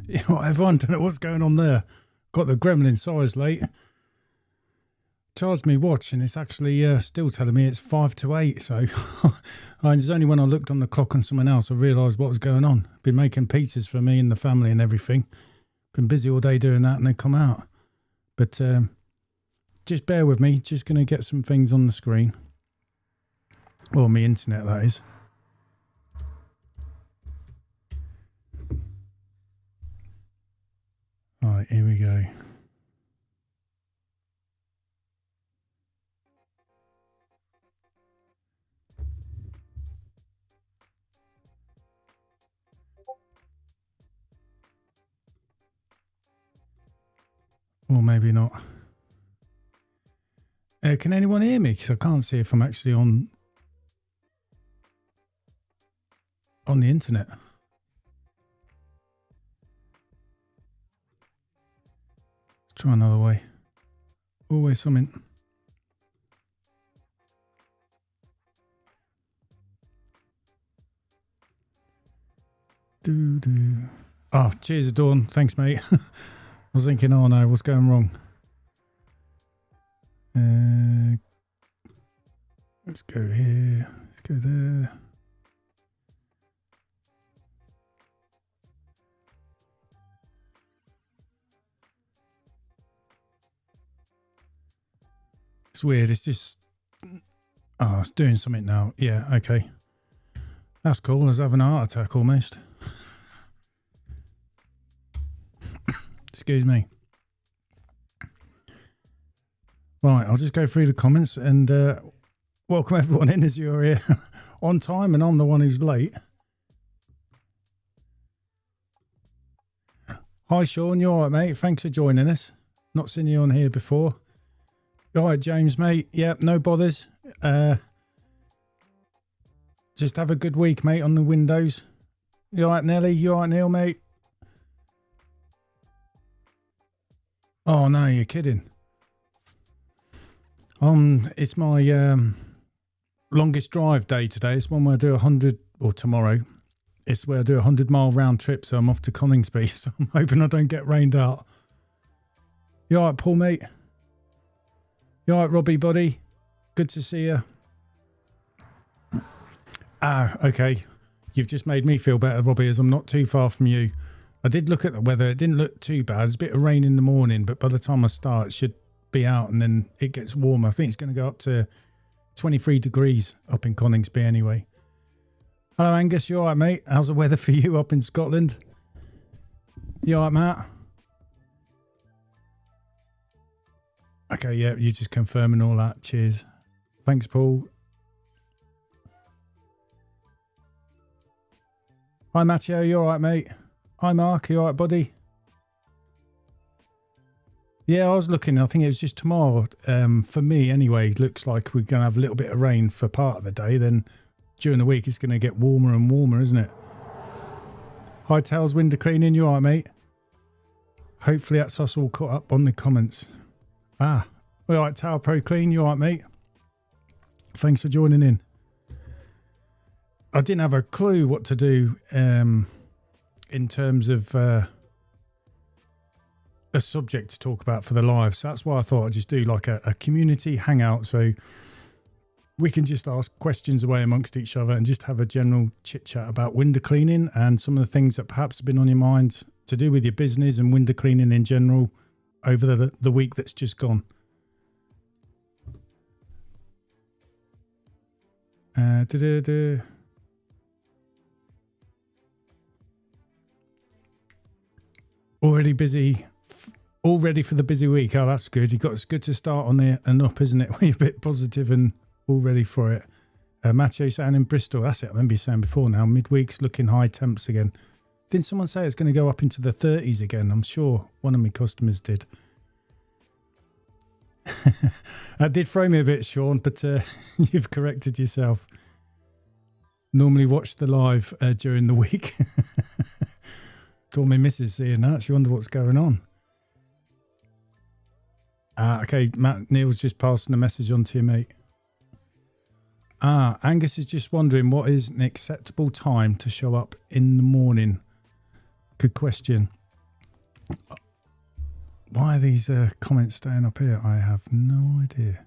You know, everyone don't know what's going on there. Got the gremlin size late. Charged me watch and it's actually still telling me it's 5 to 8. So it's only when I looked on the clock on someone else I realised what was going on. Been making pizzas for me and the family and everything. Been busy all day doing that and they come out. But just bear with me. Just going to get some things on the screen. Or my internet, that is. All right, here we go. Or maybe not. Can anyone hear me? Because I can't see if I'm actually on the internet. Let's try another way. Always something. Oh, cheers, Dawn. Thanks, mate. I was thinking, oh no, what's going wrong? Let's go here. Let's go there. It's weird. It's just... Oh, it's doing something now. Yeah, okay. That's cool. I was having a heart attack almost. Excuse me. Right, I'll just go through the comments and welcome everyone in as you're here on time and I'm the one who's late. Hi Sean, you alright mate? Thanks for joining us. Not seen you on here before. You alright James mate? Yep, no bothers. Just have a good week mate on the Windows. You alright Nelly? You alright Neil mate? Oh no, you're kidding. It's my longest drive day today. It's one where I do 100, or tomorrow. It's where I do a 100-mile round trip, so I'm off to Coningsby. So I'm hoping I don't get rained out. You all right, Paul, mate? You all right, Robbie, buddy? Good to see you. Ah, okay. You've just made me feel better, Robbie, as I'm not too far from you. I did look at the weather. It didn't look too bad. There's a bit of rain in the morning, but by the time I start, it should be out and then it gets warmer. I think it's going to go up to 23 degrees up in Coningsby anyway. Hello, Angus. You all right, mate? How's the weather for you up in Scotland? You all right, Matt? Okay, yeah, you're just confirming all that. Cheers. Thanks, Paul. Hi, Matteo. You all right, mate? Hi, Mark. You all right, buddy? Yeah, I was looking. I think it was just tomorrow. For me, anyway, looks like we're going to have a little bit of rain for part of the day. Then during the week, it's going to get warmer and warmer, isn't it? Hi, Tails, window cleaning. You all right, mate? Hopefully that's us all caught up on the comments. Ah, all right, Tower Pro Clean. You all right, mate? Thanks for joining in. I didn't have a clue what to do in terms of a subject to talk about for the live. So that's why I thought I'd just do like a community hangout so we can just ask questions away amongst each other and just have a general chit chat about window cleaning and some of the things that perhaps have been on your mind to do with your business and window cleaning in general over the week that's just gone. Already busy, all ready for the busy week. Oh, that's good. It's good to start on the and up, isn't it? When you're a bit positive and all ready for it. Matteo saying in Bristol, that's it. I remember you saying before now, midweek's looking high temps again. Didn't someone say it's going to go up into the 30s again? I'm sure one of my customers did. That did throw me a bit, Sean, but you've corrected yourself. Normally watch the live during the week. Told my missus seeing that. She wondered what's going on. Okay, Matt, Neil's just passing the message on to you, mate. Angus is just wondering what is an acceptable time to show up in the morning. Good question. Why are these comments staying up here? I have no idea.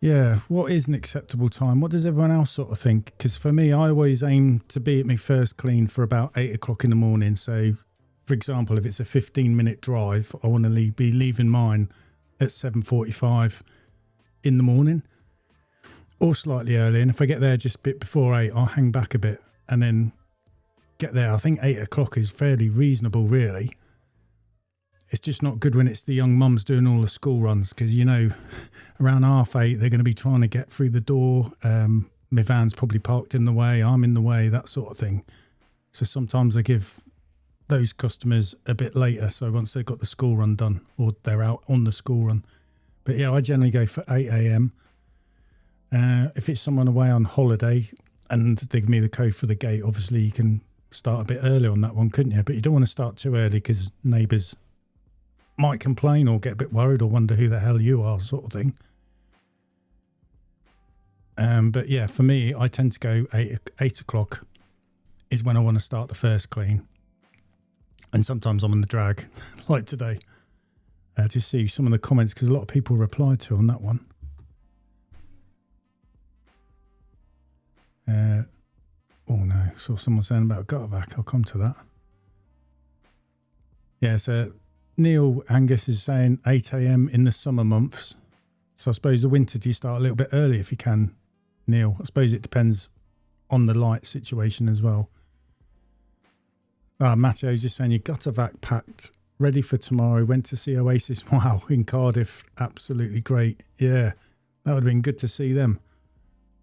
Yeah, what is an acceptable time? What does everyone else sort of think? Because for me, I always aim to be at my first clean for about 8 o'clock in the morning. So, for example, if it's a 15-minute drive, I want to be leaving mine at 7:45 in the morning or slightly early. And if I get there just a bit before 8, I'll hang back a bit and then get there. I think 8 o'clock is fairly reasonable, really. It's just not good when it's the young mums doing all the school runs because, you know, around 8:30, they're going to be trying to get through the door. My van's probably parked in the way. I'm in the way, that sort of thing. So sometimes I give those customers a bit later. So once they've got the school run done or they're out on the school run. But yeah, I generally go for 8 a.m. If it's someone away on holiday and they give me the code for the gate, obviously you can start a bit early on that one, couldn't you? But you don't want to start too early because neighbours might complain or get a bit worried or wonder who the hell you are, sort of thing. But yeah, for me, I tend to go 8 o'clock is when I want to start the first clean. And sometimes I'm on the drag, like today. To see some of the comments, because a lot of people replied to on that one. Oh no, saw someone saying about gutter vac. I'll come to that. Yeah, so Neil Angus is saying 8 a.m. in the summer months. So I suppose the winter, do you start a little bit early if you can, Neil? I suppose it depends on the light situation as well. Matteo's just saying, you gutter vac packed, ready for tomorrow, went to see Oasis. Wow, in Cardiff, absolutely great. Yeah, that would have been good to see them.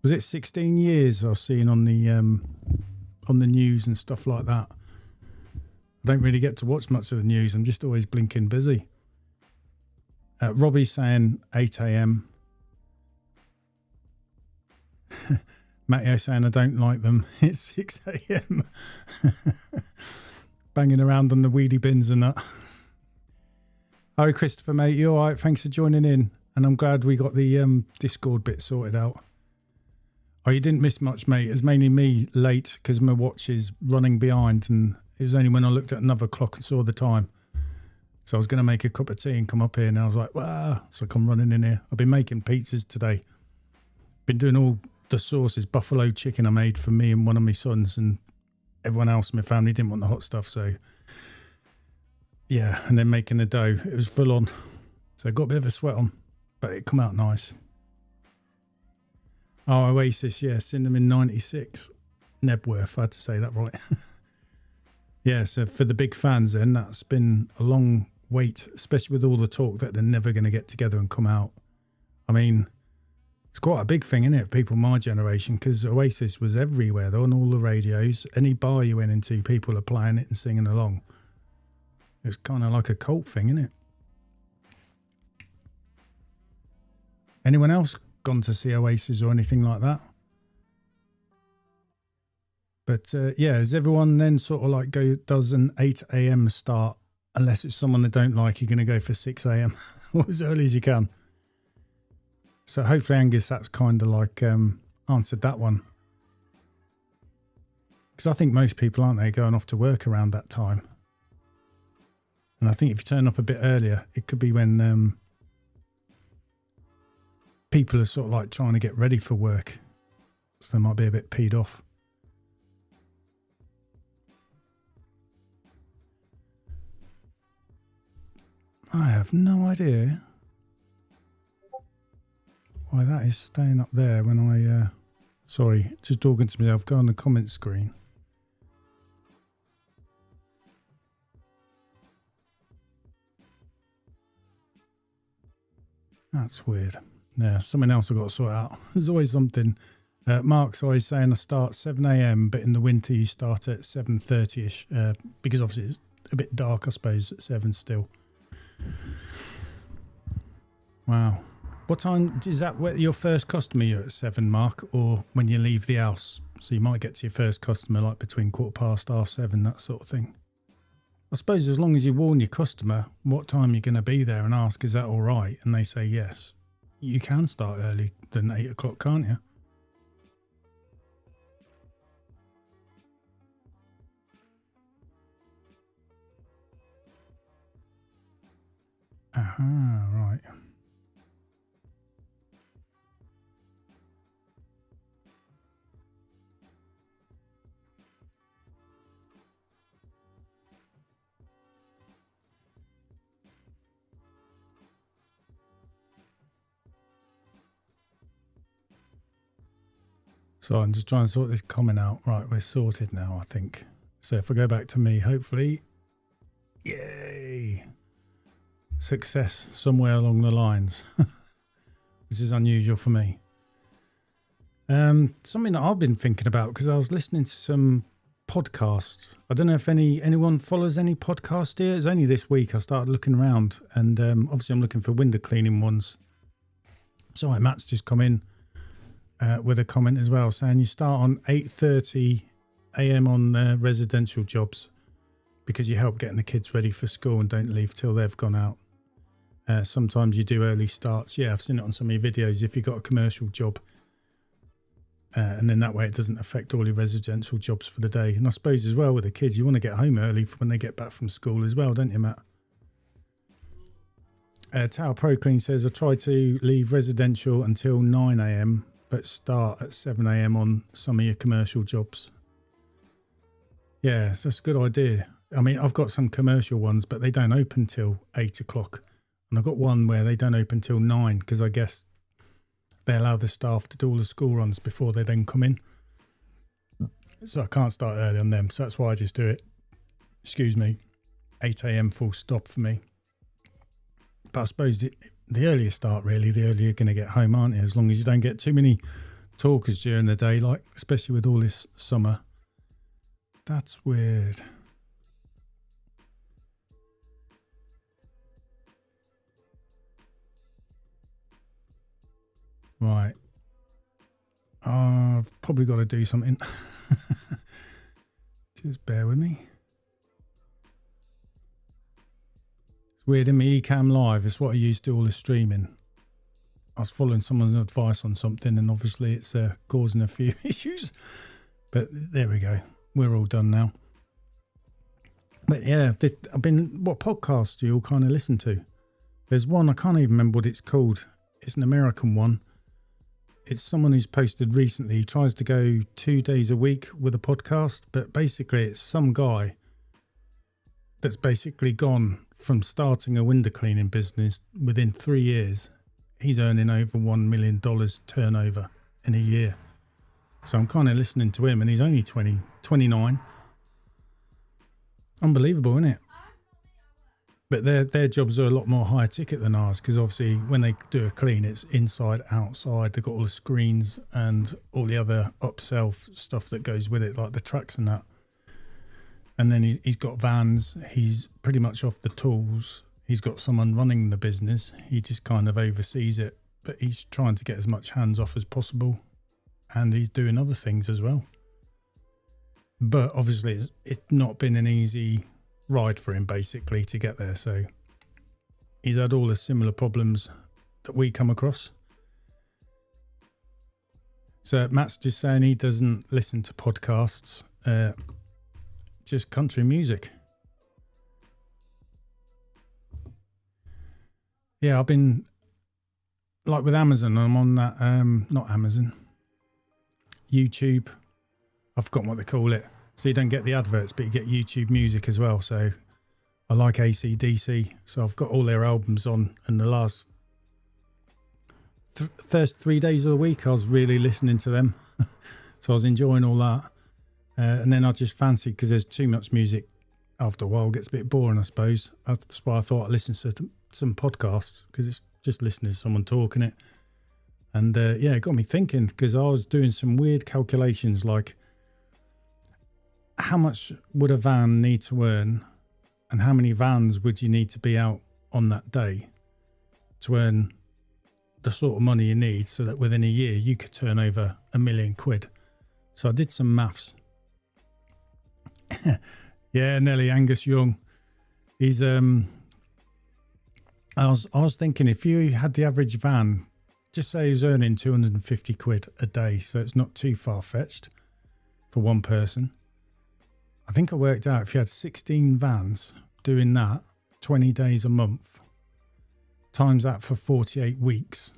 Was it 16 years I was seeing on the news and stuff like that? I don't really get to watch much of the news. I'm just always blinking busy. Robbie's saying 8 a.m. Matteo saying I don't like them. It's 6 a.m. Banging around on the wheelie bins and that. Hi, Christopher, mate. You all right? Thanks for joining in. And I'm glad we got the Discord bit sorted out. Oh, you didn't miss much, mate. It was mainly me late because my watch is running behind, and it was only when I looked at another clock and saw the time. So I was going to make a cup of tea and come up here, and I was like, wow. So I come running in here. I've been making pizzas today. Been doing all the sauces, buffalo chicken I made for me and one of my sons, and everyone else in my family didn't want the hot stuff. So yeah, and then making the dough. It was full on. So I got a bit of a sweat on, but it come out nice. Oh, Oasis, yeah, seen them in 96. Nebworth, I had to say that right. Yeah, so for the big fans then, that's been a long wait, especially with all the talk that they're never going to get together and come out. I mean, it's quite a big thing, isn't it, for people my generation, because Oasis was everywhere. They're on all the radios. Any bar you went into, people are playing it and singing along. It's kind of like a cult thing, isn't it? Anyone else gone to see Oasis or anything like that? But yeah, as everyone then sort of like does an 8 a.m. start, unless it's someone they don't like, you're going to go for 6 a.m. or as early as you can. So hopefully, Angus, that's kind of like answered that one. Because I think most people, aren't they, going off to work around that time? And I think if you turn up a bit earlier, it could be when people are sort of like trying to get ready for work. So they might be a bit peed off. I have no idea why that is staying up there when I... sorry, just talking to myself. Go on the comment screen. That's weird. Yeah, something else I've got to sort out. There's always something. Mark's always saying I start 7 a.m, but in the winter you start at 7:30ish, because obviously it's a bit dark, I suppose, at 7 still. Wow. What time is that? Your first customer, you're at 7, Mark, or when you leave the house? So you might get to your first customer like between 7:15, 7:30, that sort of thing. I suppose as long as you warn your customer what time you're going to be there and ask, is that all right? And they say yes, you can start early than 8 o'clock, can't you? Aha, right. So I'm just trying to sort this comment out. Right, we're sorted now, I think. So if I go back to me, hopefully, yay, success somewhere along the lines. This is unusual for me. Something that I've been thinking about, because I was listening to some podcasts. I don't know if anyone follows any podcast here. It's only this week I started looking around, and obviously I'm looking for window cleaning ones. So Matt's just come in with a comment as well, saying you start on 8:30 a.m. on residential jobs because you help getting the kids ready for school and don't leave till they've gone out. Sometimes you do early starts. Yeah, I've seen it on some of your videos if you've got a commercial job. And then that way it doesn't affect all your residential jobs for the day. And I suppose as well with the kids, you want to get home early for when they get back from school as well, don't you, Matt? Tower Pro Clean says, I try to leave residential until 9 a.m, but start at 7 a.m. on some of your commercial jobs. Yeah, that's a good idea. I mean, I've got some commercial ones, but they don't open till 8 o'clock. And I've got one where they don't open till 9 because I guess they allow the staff to do all the school runs before they then come in. So I can't start early on them. So that's why I just do it, 8 a.m. full stop for me. But I suppose the earlier start, really, the earlier you're going to get home, aren't you? As long as you don't get too many talkers during the day, like especially with all this summer. That's weird. Right. I've probably got to do something. Just bear with me. It's weird in my Ecamm Live. It's what I use to do all the streaming. I was following someone's advice on something and obviously it's causing a few issues. But there we go. We're all done now. But yeah, what podcasts do you all kind of listen to? There's one, I can't even remember what it's called. It's an American one. It's someone who's posted recently. He tries to go 2 days a week with a podcast, but basically it's some guy that's basically gone from starting a window cleaning business within 3 years. He's earning over $1 million turnover in a year. So I'm kind of listening to him and he's only 29. Unbelievable, isn't it? But their jobs are a lot more high ticket than ours because obviously when they do a clean, it's inside, outside. They've got all the screens and all the other upsell stuff that goes with it, like the trucks and that. And then he's got vans. He's pretty much off the tools. He's got someone running the business. He just kind of oversees it, but he's trying to get as much hands off as possible. And he's doing other things as well. But obviously it's not been an easy ride for him basically to get there. So he's had all the similar problems that we come across. So Matt's just saying he doesn't listen to podcasts, just country music. Yeah, I've been like with Amazon. I'm on that, not Amazon, YouTube. I've forgotten what they call it. So you don't get the adverts, but you get YouTube music as well. So I like AC/DC. So I've got all their albums on. And the last first 3 days of the week, I was really listening to them. So I was enjoying all that. And then I just fancied, because there's too much music after a while, it gets a bit boring, I suppose. That's why I thought I'd listen to some podcasts, because it's just listening to someone talking it. And yeah, it got me thinking, because I was doing some weird calculations like, how much would a van need to earn and how many vans would you need to be out on that day to earn the sort of money you need so that within a year you could turn over £1 million. So I did some maths. Yeah, Nelly, Angus Young. He's I was thinking, if you had the average van, just say he's earning 250 quid a day, so it's not too far-fetched for one person. I think I worked out if you had 16 vans doing that 20 days a month, times that for 48 weeks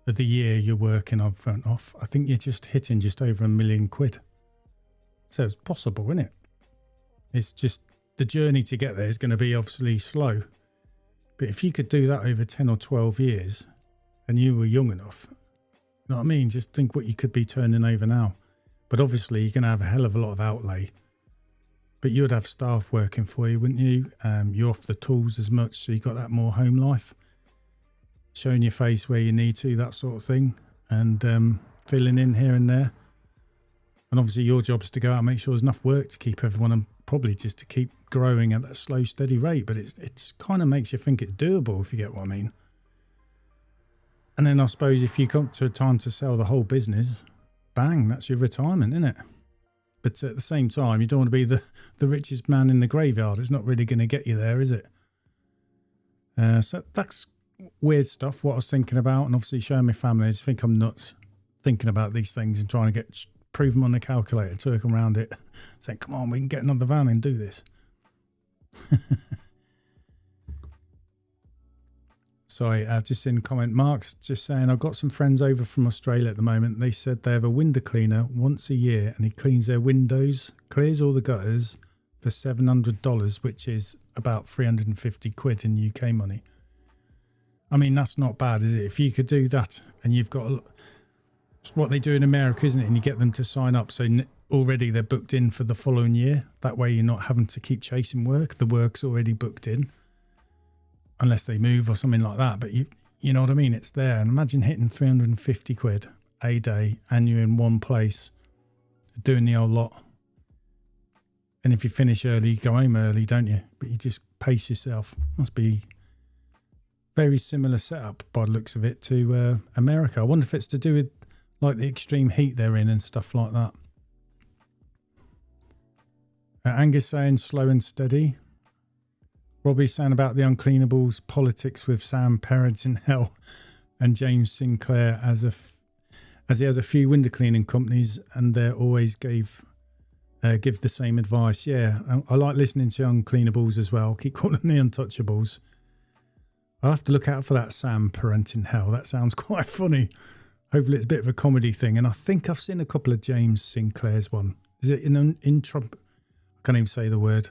of the year you're working on front off, I think you're just hitting just over £1 million. So it's possible, isn't it? It's just the journey to get there is going to be obviously slow. But if you could do that over 10 or 12 years and you were young enough, you know what I mean? Just think what you could be turning over now. But obviously you're going to have a hell of a lot of outlay. But you would have staff working for you, wouldn't you? You're off the tools as much, so you got that more home life. Showing your face where you need to, that sort of thing. And filling in here and there. And obviously your job is to go out and make sure there's enough work to keep everyone, and probably just to keep growing at a slow, steady rate. But it's kind of makes you think it's doable, if you get what I mean. And then I suppose if you come to a time to sell the whole business, bang, that's your retirement, isn't it? But at the same time, you don't want to be the richest man in the graveyard. It's not really going to get you there, is it? So that's weird stuff, what I was thinking about. And obviously showing my family, I just think I'm nuts thinking about these things and trying to prove them on the calculator, talking around it, saying, come on, we can get another van and do this. Sorry, just in comment, Mark's just saying, I've got some friends over from Australia at the moment. They said they have a window cleaner once a year and he cleans their windows, clears all the gutters for $700, which is about 350 quid in UK money. I mean, that's not bad, is it? If you could do that and you've got it's what they do in America, isn't it? And you get them to sign up. So already they're booked in for the following year. That way you're not having to keep chasing work. The work's already booked in. Unless they move or something like that. But you know what I mean? It's there. And imagine hitting 350 quid a day and you're in one place doing the whole lot. And if you finish early, you go home early, don't you? But you just pace yourself. Must be very similar setup by the looks of it to America. I wonder if it's to do with like the extreme heat they're in and stuff like that. Angus saying slow and steady. Robbie's saying about the uncleanables politics with Sam Parents in Hell and James Sinclair as he has a few window cleaning companies and they always give the same advice. Yeah, I like listening to uncleanables as well. Keep calling me untouchables. I'll have to look out for that Sam Parent in Hell. That sounds quite funny. Hopefully it's a bit of a comedy thing. And I think I've seen a couple of James Sinclair's one. Is it in Trump? I can't even say the word.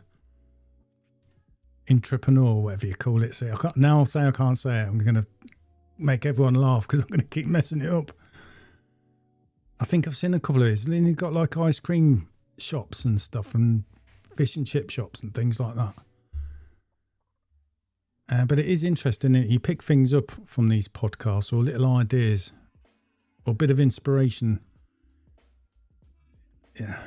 Entrepreneur, whatever you call it. I can't say it. I'm going to make everyone laugh because I'm going to keep messing it up. I think I've seen a couple of his. Then you've got like ice cream shops and stuff and fish and chip shops and things like that. But it is interesting. You pick things up from these podcasts or little ideas or a bit of inspiration. Yeah.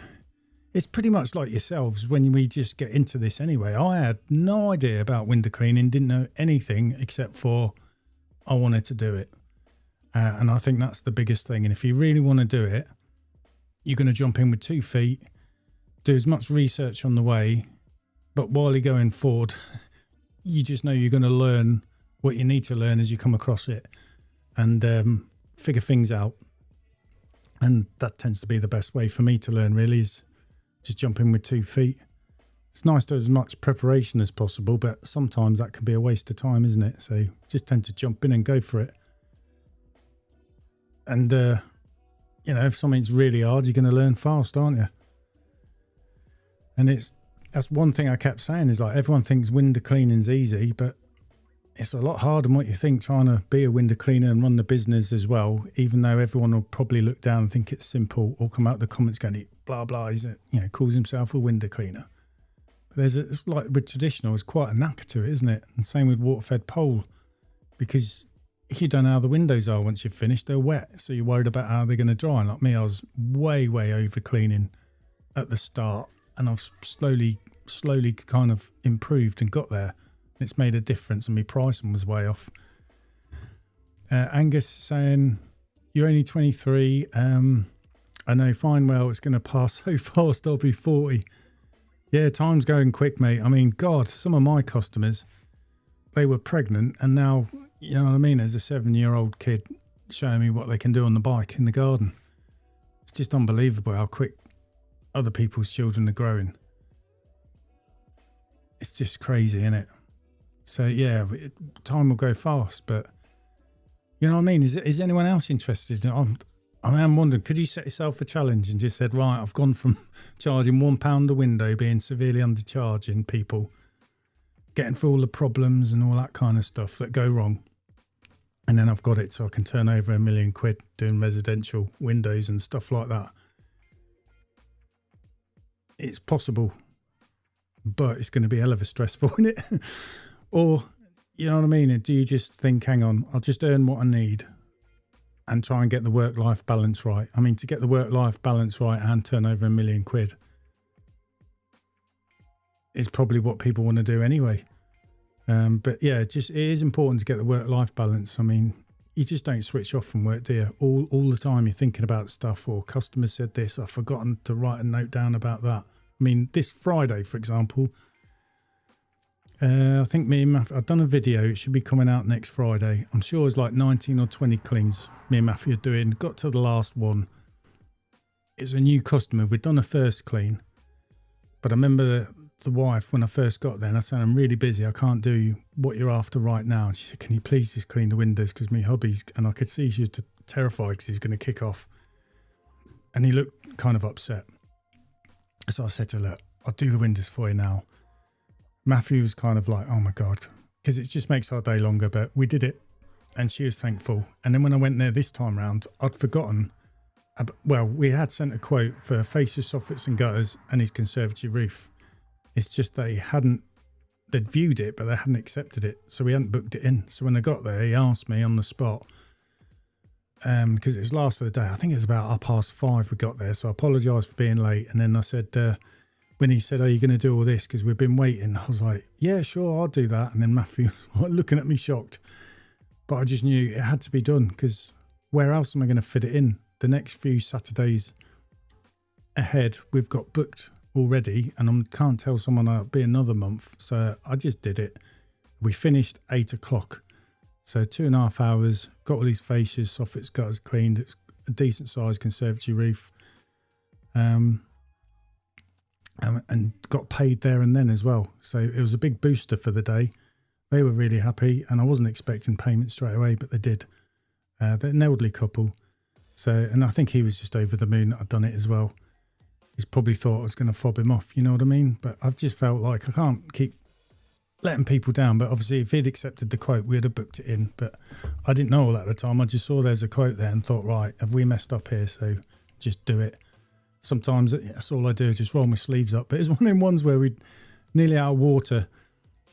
It's pretty much like yourselves when we just get into this anyway. I had no idea about window cleaning, didn't know anything except for I wanted to do it. And I think that's the biggest thing. And if you really want to do it, you're going to jump in with 2 feet, do as much research on the way, but while you're going forward, you just know you're going to learn what you need to learn as you come across it and figure things out. And that tends to be the best way for me to learn, really, is just jump in with 2 feet. It's nice to have as much preparation as possible, but sometimes that can be a waste of time, isn't it? So just tend to jump in and go for it. And, if something's really hard, you're going to learn fast, aren't you? And that's one thing I kept saying is like everyone thinks window cleaning's easy, but it's a lot harder than what you think trying to be a window cleaner and run the business as well, even though everyone will probably look down and think it's simple or come out the comments going, blah, blah, calls himself a window cleaner. But it's like with traditional, it's quite a knack to it, isn't it? And same with water-fed pole, because you don't know how the windows are once you've finished, they're wet. So you're worried about how they're going to dry. And like me, I was way, way over cleaning at the start, and I've slowly kind of improved and got there. It's made a difference, and my pricing was way off. Angus saying, you're only 23. I know fine well it's going to pass so fast, I'll be 40. Yeah, time's going quick, mate. I mean, God, some of my customers, they were pregnant and now, you know what I mean, there's a 7-year-old kid showing me what they can do on the bike in the garden. It's just unbelievable how quick other people's children are growing. It's just crazy, isn't it? So, yeah, time will go fast, but you know what I mean? Is anyone else interested? I am wondering, could you set yourself a challenge and just said, right, I've gone from charging £1 a window, being severely undercharging people, getting through all the problems and all that kind of stuff that go wrong. And then I've got it so I can turn over £1 million doing residential windows and stuff like that. It's possible, but it's going to be a hell of a stressful, isn't it? Or, you know what I mean? Do you just think, hang on, I'll just earn what I need and try and get the work-life balance right? I mean, to get the work-life balance right and turn over £1 million is probably what people want to do anyway. But yeah, it is important to get the work-life balance. I mean, you just don't switch off from work, do you? All the time you're thinking about stuff, or customers said this, I've forgotten to write a note down about that. I mean, this Friday, for example, I think me and Matthew, I've done a video, it should be coming out next Friday. I'm sure it's like 19 or 20 cleans me and Matthew are doing. Got to the last one. It's a new customer. We'd done a first clean, but I remember the wife, when I first got there, and I said, I'm really busy, I can't do what you're after right now. And she said, can you please just clean the windows, because my hubby's, and I could see she was terrified because he was going to kick off. And he looked kind of upset. So I said to her, look, I'll do the windows for you now. Matthew was kind of like, oh my God, because it just makes our day longer, but we did it and she was thankful. And then when I went there this time round, I'd forgotten, we had sent a quote for fascia, soffits and gutters and his conservatory roof. It's just they'd viewed it, but they hadn't accepted it. So we hadn't booked it in. So when I got there, he asked me on the spot, because it was last of the day, I think it was about 5:30 we got there. So I apologised for being late. And then I said, when he said, are you going to do all this? Because we've been waiting. I was like, yeah, sure, I'll do that. And then Matthew was looking at me shocked. But I just knew it had to be done, because where else am I going to fit it in? The next few Saturdays ahead, we've got booked already, and I can't tell someone it'll be another month. So I just did it. We finished 8 o'clock. So 2.5 hours, got all these fascias, soffits, gutters cleaned. It's a decent sized conservatory roof. And got paid there and then as well. So it was a big booster for the day. They were really happy, and I wasn't expecting payment straight away, but they did. They're an elderly couple. So, and I think he was just over the moon that I'd done it as well. He's probably thought I was going to fob him off, you know what I mean? But I've just felt like I can't keep letting people down. But obviously if he'd accepted the quote, we'd have booked it in. But I didn't know all that at the time. I just saw there's a quote there and thought, right, have we messed up here? So just do it. Sometimes that's all I do, just roll my sleeves up. But it's one of them ones where we're nearly out of water.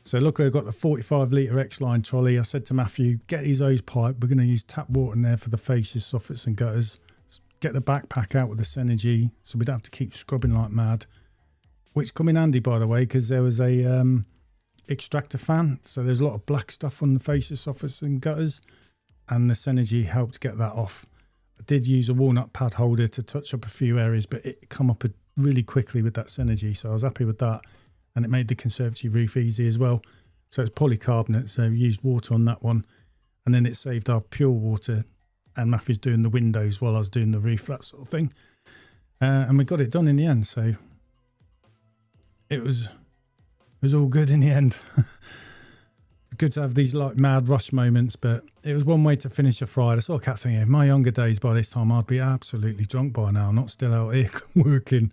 So luckily I got the 45 litre xline trolley. I said to Matthew, get his hose pipe. We're going to use tap water in there for the fascias, soffits and gutters. Get the backpack out with the Synergy so we don't have to keep scrubbing like mad. Which come in handy, by the way, because there was a extractor fan. So there's a lot of black stuff on the fascias, soffits and gutters. And the Synergy helped get that off. I did use a walnut pad holder to touch up a few areas, but it come up really quickly with that Synergy, so I was happy with that. And it made the conservatory roof easy as well. So it's polycarbonate, so we used water on that one. And then it saved our pure water, and Matthew's doing the windows while I was doing the roof, that sort of thing. And we got it done in the end, so it was all good in the end. Good to have these like mad rush moments, but it was one way to finish a Friday. So I kept thinking, in my younger days, by this time I'd be absolutely drunk by now, not still out here working.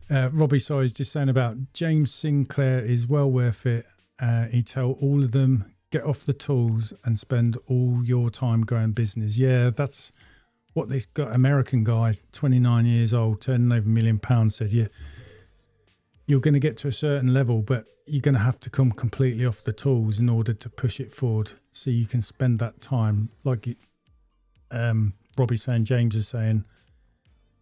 Robbie, sorry, is just saying about James Sinclair is well worth it. He tell all of them, get off the tools and spend all your time growing business. Yeah, that's what this American guy, 29 years old, turning over £1 million, said. You're going to get to a certain level, but you're going to have to come completely off the tools in order to push it forward, so you can spend that time, like Robbie's saying, James is saying,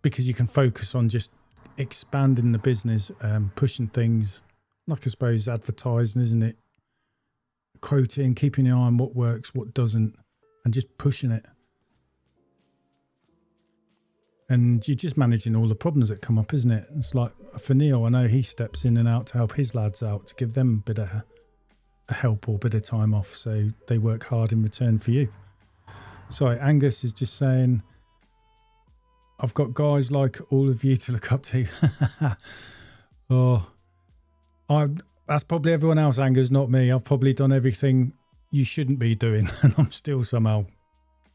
because you can focus on just expanding the business, pushing things, like I suppose advertising, isn't it? Quoting, keeping your eye on what works, what doesn't, and just pushing it. And you're just managing all the problems that come up, isn't it? It's like for Neil, I know he steps in and out to help his lads out, to give them a bit of a help or a bit of time off, so they work hard in return for you. Sorry, Angus is just saying, I've got guys like all of you to look up to. That's probably everyone else, Angus, not me. I've probably done everything you shouldn't be doing, and I'm still somehow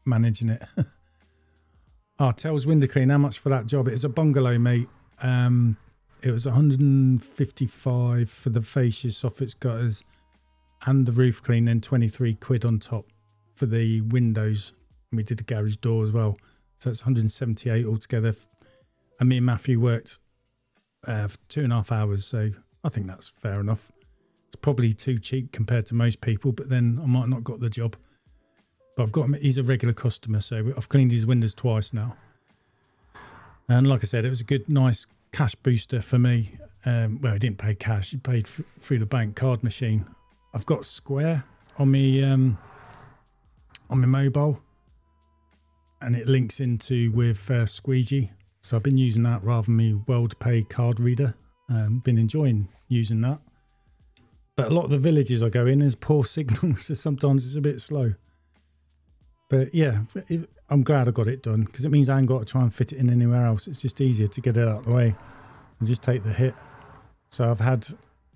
managing it. Tells Window Clean, how much for that job? It was a bungalow, mate. It was 155 for the fascias, soffits, gutters, and the roof clean, then 23 quid on top for the windows. And we did the garage door as well. So it's 178 altogether. And me and Matthew worked for 2.5 hours. So I think that's fair enough. It's probably too cheap compared to most people, but then I might not got the job. But I've got him, he's a regular customer, so I've cleaned his windows twice now. And like I said, it was a good, nice cash booster for me. Well, he didn't pay cash, he paid through the bank card machine. I've got Square on my mobile, and it links into with Squeegee. So I've been using that rather than my WorldPay card reader. Been enjoying using that. But a lot of the villages I go in, there's poor signal, so sometimes it's a bit slow. But yeah, I'm glad I got it done, because it means I ain't got to try and fit it in anywhere else. It's just easier to get it out of the way and just take the hit. So I've had,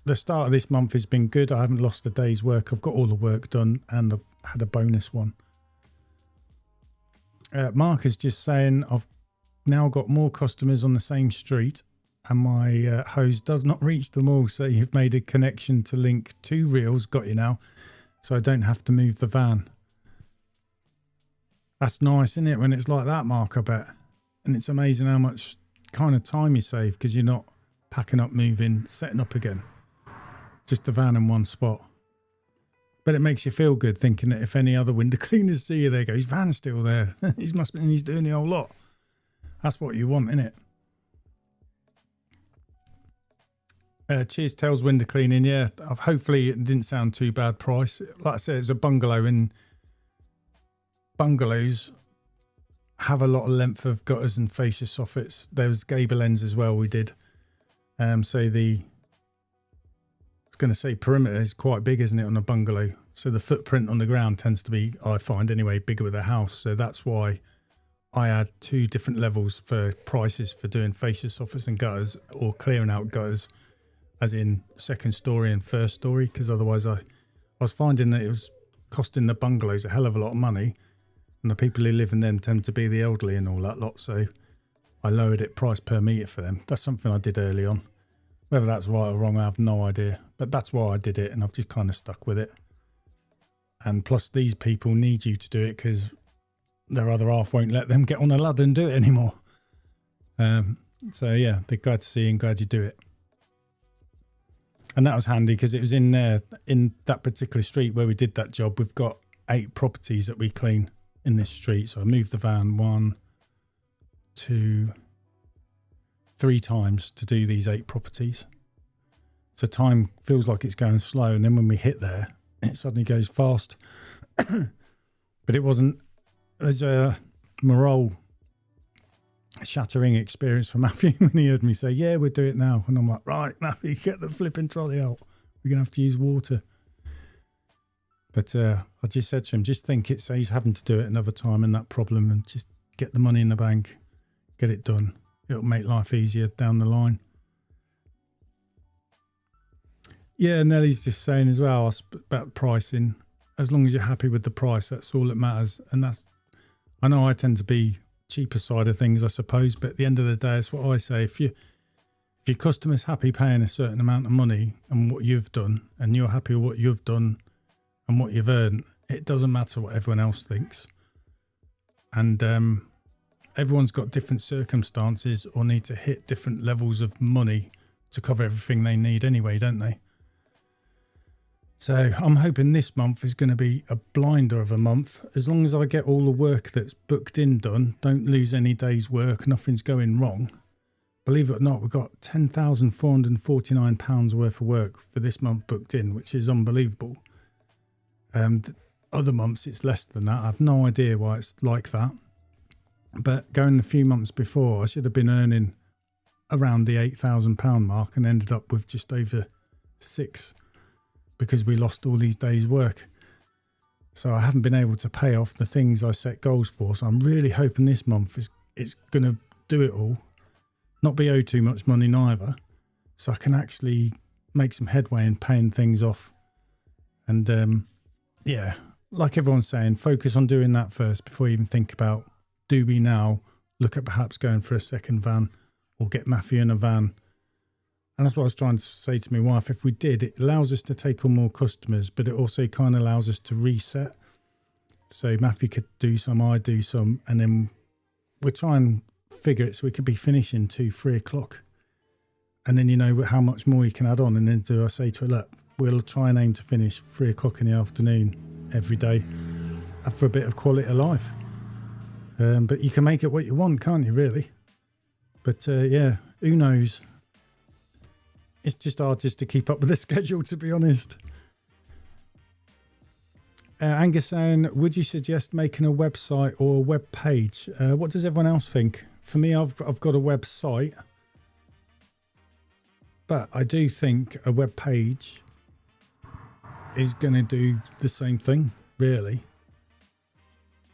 the start of this month has been good. I haven't lost a day's work. I've got all the work done, and I've had a bonus one. Mark is just saying, I've now got more customers on the same street, and my hose does not reach them all. So you've made a connection to link 2 reels, got you now, so I don't have to move the van. That's nice, isn't it, when it's like that, Mark, I bet. And it's amazing how much kind of time you save, because you're not packing up, moving, setting up again. Just the van in one spot. But it makes you feel good thinking that if any other window cleaners see you, they go, his van's still there. He's doing the whole lot. That's what you want, innit? Cheers, Tells Window Cleaning. Yeah, hopefully it didn't sound too bad price. Like I said, it's a bungalow, and bungalows have a lot of length of gutters and fascia soffits. There was gable ends as well we did. So I was going to say perimeter is quite big, isn't it, on a bungalow? So the footprint on the ground tends to be, I find anyway, bigger with a house. So that's why I had 2 different levels for prices for doing fascia soffits and gutters, or clearing out gutters, as in second story and first story, because otherwise I was finding that it was costing the bungalows a hell of a lot of money. And the people who live in them tend to be the elderly and all that lot. So I lowered it price per metre for them. That's something I did early on. Whether that's right or wrong, I have no idea. But that's why I did it, and I've just kind of stuck with it. And plus, these people need you to do it, because their other half won't let them get on a ladder and do it anymore. So yeah, they're glad to see you and glad you do it. And that was handy, because it was in there, in that particular street where we did that job. We've got 8 properties that we clean in this street. So I moved the van 1, 2, 3 times to do these 8 properties. So time feels like it's going slow, and then when we hit there, it suddenly goes fast. But it wasn't as a morale shattering experience for Matthew when he heard me say, yeah, we'll do it now. And I'm like, right, Matthew, get the flipping trolley out. We're going to have to use water. But I just said to him, just think it saves having to do it another time and that problem, and just get the money in the bank, get it done. It'll make life easier down the line. Yeah, Nellie's just saying as well about pricing. As long as you're happy with the price, that's all that matters. And that's, I know I tend to be cheaper side of things, I suppose, but at the end of the day, it's what I say. If your customer's happy paying a certain amount of money and what you've done, and you're happy with what you've done and what you've earned, it doesn't matter what everyone else thinks. And everyone's got different circumstances or need to hit different levels of money to cover everything they need anyway, don't they? So I'm hoping this month is going to be a blinder of a month. As long as I get all the work that's booked in done, don't lose any day's work, nothing's going wrong. Believe it or not, we've got £10,449 worth of work for this month booked in, which is unbelievable. Other months it's less than that. I have no idea why it's like that. But going a few months before, I should have been earning around the £8,000 mark and ended up with just over 6 because we lost all these days' work. So I haven't been able to pay off the things I set goals for. So I'm really hoping this month it's going to do it all, not be owed too much money neither, so I can actually make some headway in paying things off. And yeah, like everyone's saying, focus on doing that first before you even think about, do we now look at perhaps going for a second van or get Matthew in a van. And that's what I was trying to say to my wife. If we did, it allows us to take on more customers, but it also kind of allows us to reset. So Matthew could do some, I do some, and then we'll try and figure it so we could be finishing 2-3 o'clock. And then you know how much more you can add on. And then I say to her, look, we'll try and aim to finish 3 o'clock in the afternoon every day for a bit of quality of life. But you can make it what you want, can't you, really? But yeah, who knows? It's just hard just to keep up with the schedule, to be honest. Angus saying, would you suggest making a website or a web page? What does everyone else think? For me, I've got a website, but I do think a web page is going to do the same thing, really.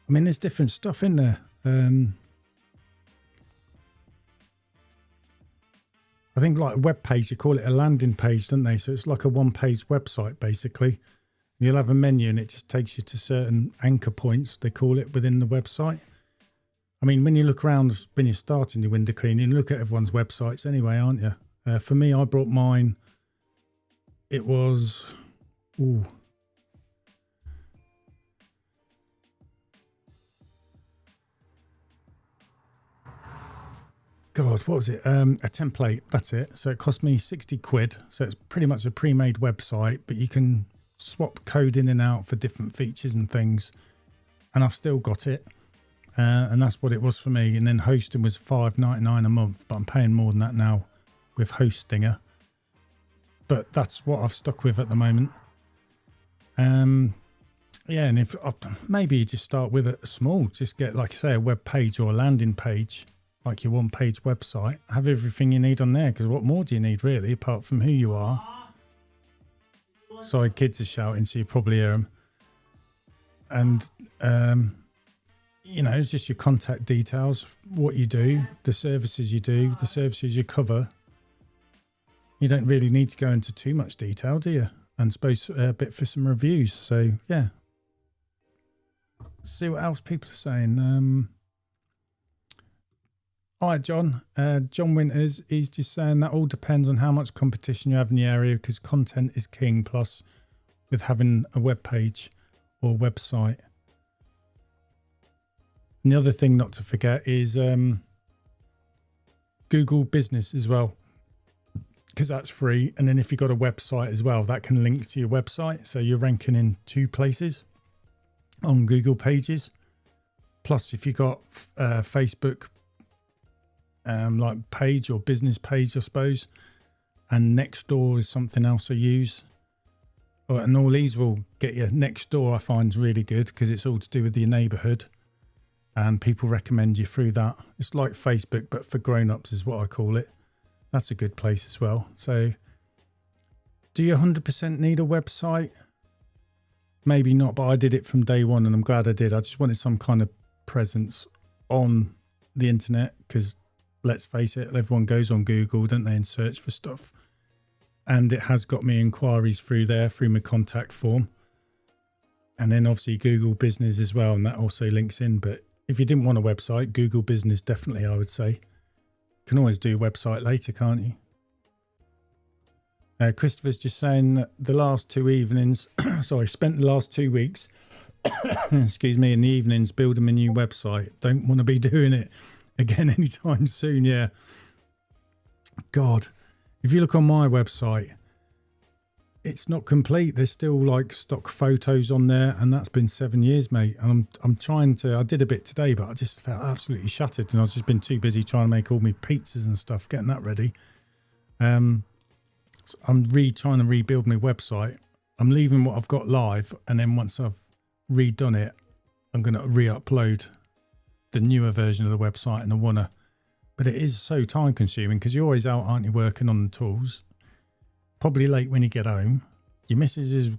I mean, there's different stuff in there. I think like a web page, you call it a landing page, don't they? So it's like a one-page website, basically. You'll have a menu and it just takes you to certain anchor points, they call it, within the website. I mean, when you look around, when you're starting your window cleaning, you look at everyone's websites anyway, aren't you? For me, I brought mine. It was... Ooh. God, what was it? A template, that's it. So it cost me 60 quid. So it's pretty much a pre-made website, but you can swap code in and out for different features and things. And I've still got it. And that's what it was for me. And then hosting was $5.99 a month, but I'm paying more than that now with Hostinger. But that's what I've stuck with at the moment. Yeah, and if maybe you just start with a small, just get, like I say, a web page or a landing page, like your one-page website. Have everything you need on there, because what more do you need, really, apart from who you are? Sorry, kids are shouting, so you probably hear them. And, you know, it's just your contact details, what you do, the services you do, the services you cover. You don't really need to go into too much detail, do you? And suppose a bit for some reviews. So, yeah. See what else people are saying. All right, John. John Winters, he's just saying that all depends on how much competition you have in the area, because content is king, plus with having a web page or website. And the other thing not to forget is Google Business as well, because that's free. And then if you've got a website as well, that can link to your website. So you're ranking in 2 places on Google pages. Plus, if you've got Facebook like page or business page, I suppose, and Nextdoor is something else I use. And all these will get you. Nextdoor I find is really good because it's all to do with your neighbourhood, and people recommend you through that. It's like Facebook, but for grown-ups is what I call it. That's a good place as well. So do you 100% need a website? Maybe not, but I did it from day one and I'm glad I did. I just wanted some kind of presence on the internet, because let's face it, everyone goes on Google, don't they, and search for stuff. And it has got me inquiries through there, through my contact form. And then obviously Google Business as well, and that also links in. But if you didn't want a website, Google Business definitely, I would say. You can always do a website later, can't you? Christopher's just saying that the last 2 evenings, spent the last 2 weeks, excuse me, in the evenings building a new website. Don't want to be doing it again anytime soon, yeah. God, if you look on my website, it's not complete. There's still like stock photos on there, and that's been 7 years, mate. And I'm trying to, I did a bit today, but I just felt absolutely shattered, and I've just been too busy trying to make all my pizzas and stuff, getting that ready. So I'm trying to rebuild my website. I'm leaving what I've got live, and then once I've redone it, I'm going to re-upload the newer version of the website and I want to, but it is so time consuming because you're always out, aren't you, working on the tools, probably late when you get home. Your missus is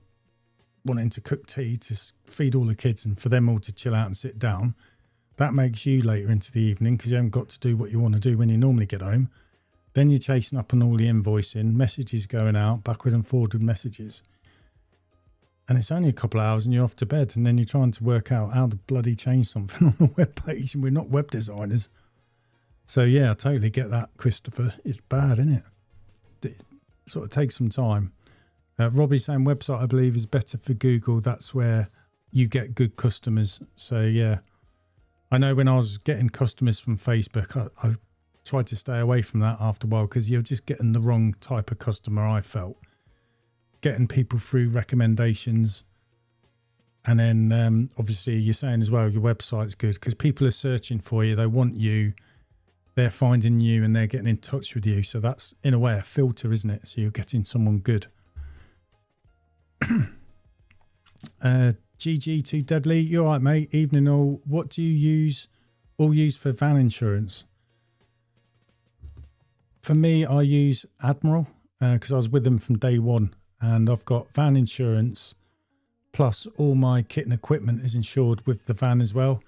wanting to cook tea to feed all the kids and for them all to chill out and sit down. That makes you later into the evening because you haven't got to do what you want to do when you normally get home. Then you're chasing up on all the invoicing, messages going out, backward and forward messages. And it's only a couple of hours and you're off to bed. And then you're trying to work out how to bloody change something on the web page. And we're not web designers. So, yeah, I totally get that, Christopher. It's bad, isn't it? It sort of takes some time. Robbie's saying website, I believe, is better for Google. That's where you get good customers. So, yeah. I know when I was getting customers from Facebook, I tried to stay away from that after a while because you're just getting the wrong type of customer, I felt. Getting people through recommendations. And then, obviously, you're saying as well, your website's good because people are searching for you. They want you. They're finding you and they're getting in touch with you. So that's, in a way, a filter, isn't it? So you're getting someone good. GG Too Deadly, you're right, mate. Evening all. What do you use for van insurance? For me, I use Admiral because I was with them from day one, and I've got van insurance plus all my kit and equipment is insured with the van as well,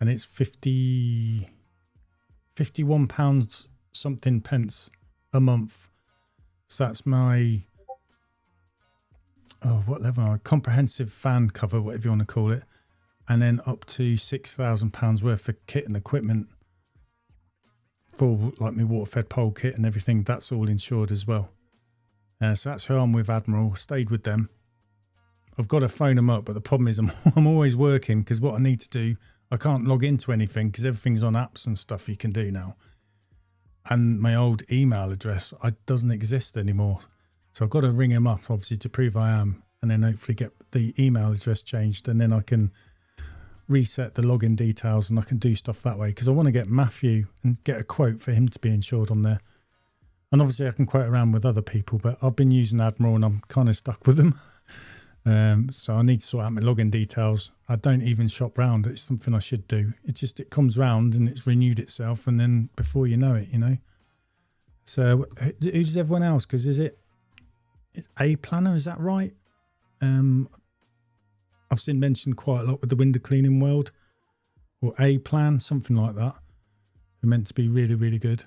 and it's £51 something pence a month. So that's my what level? Comprehensive van cover, whatever you want to call it, and then up to £6,000 worth of kit and equipment for like my water-fed pole kit and everything. That's all insured as well. So that's who I'm with, Admiral. Stayed with them. I've got to phone them up, but the problem is I'm always working because what I need to do, I can't log into anything because everything's on apps and stuff you can do now. And my old email address doesn't exist anymore. So I've got to ring him up, obviously, to prove I am, and then hopefully get the email address changed, and then I can reset the login details and I can do stuff that way because I want to get Matthew and get a quote for him to be insured on there. And obviously I can quote around with other people, but I've been using Admiral and I'm kind of stuck with them. So I need to sort out my login details. I don't even shop round. It's something I should do. It comes round and it's renewed itself, and then before you know it, you know. So who's everyone else? Because it's A Planner, is that right? I've seen mentioned quite a lot with the window cleaning world, or A Plan, something like that. They're meant to be really, really good.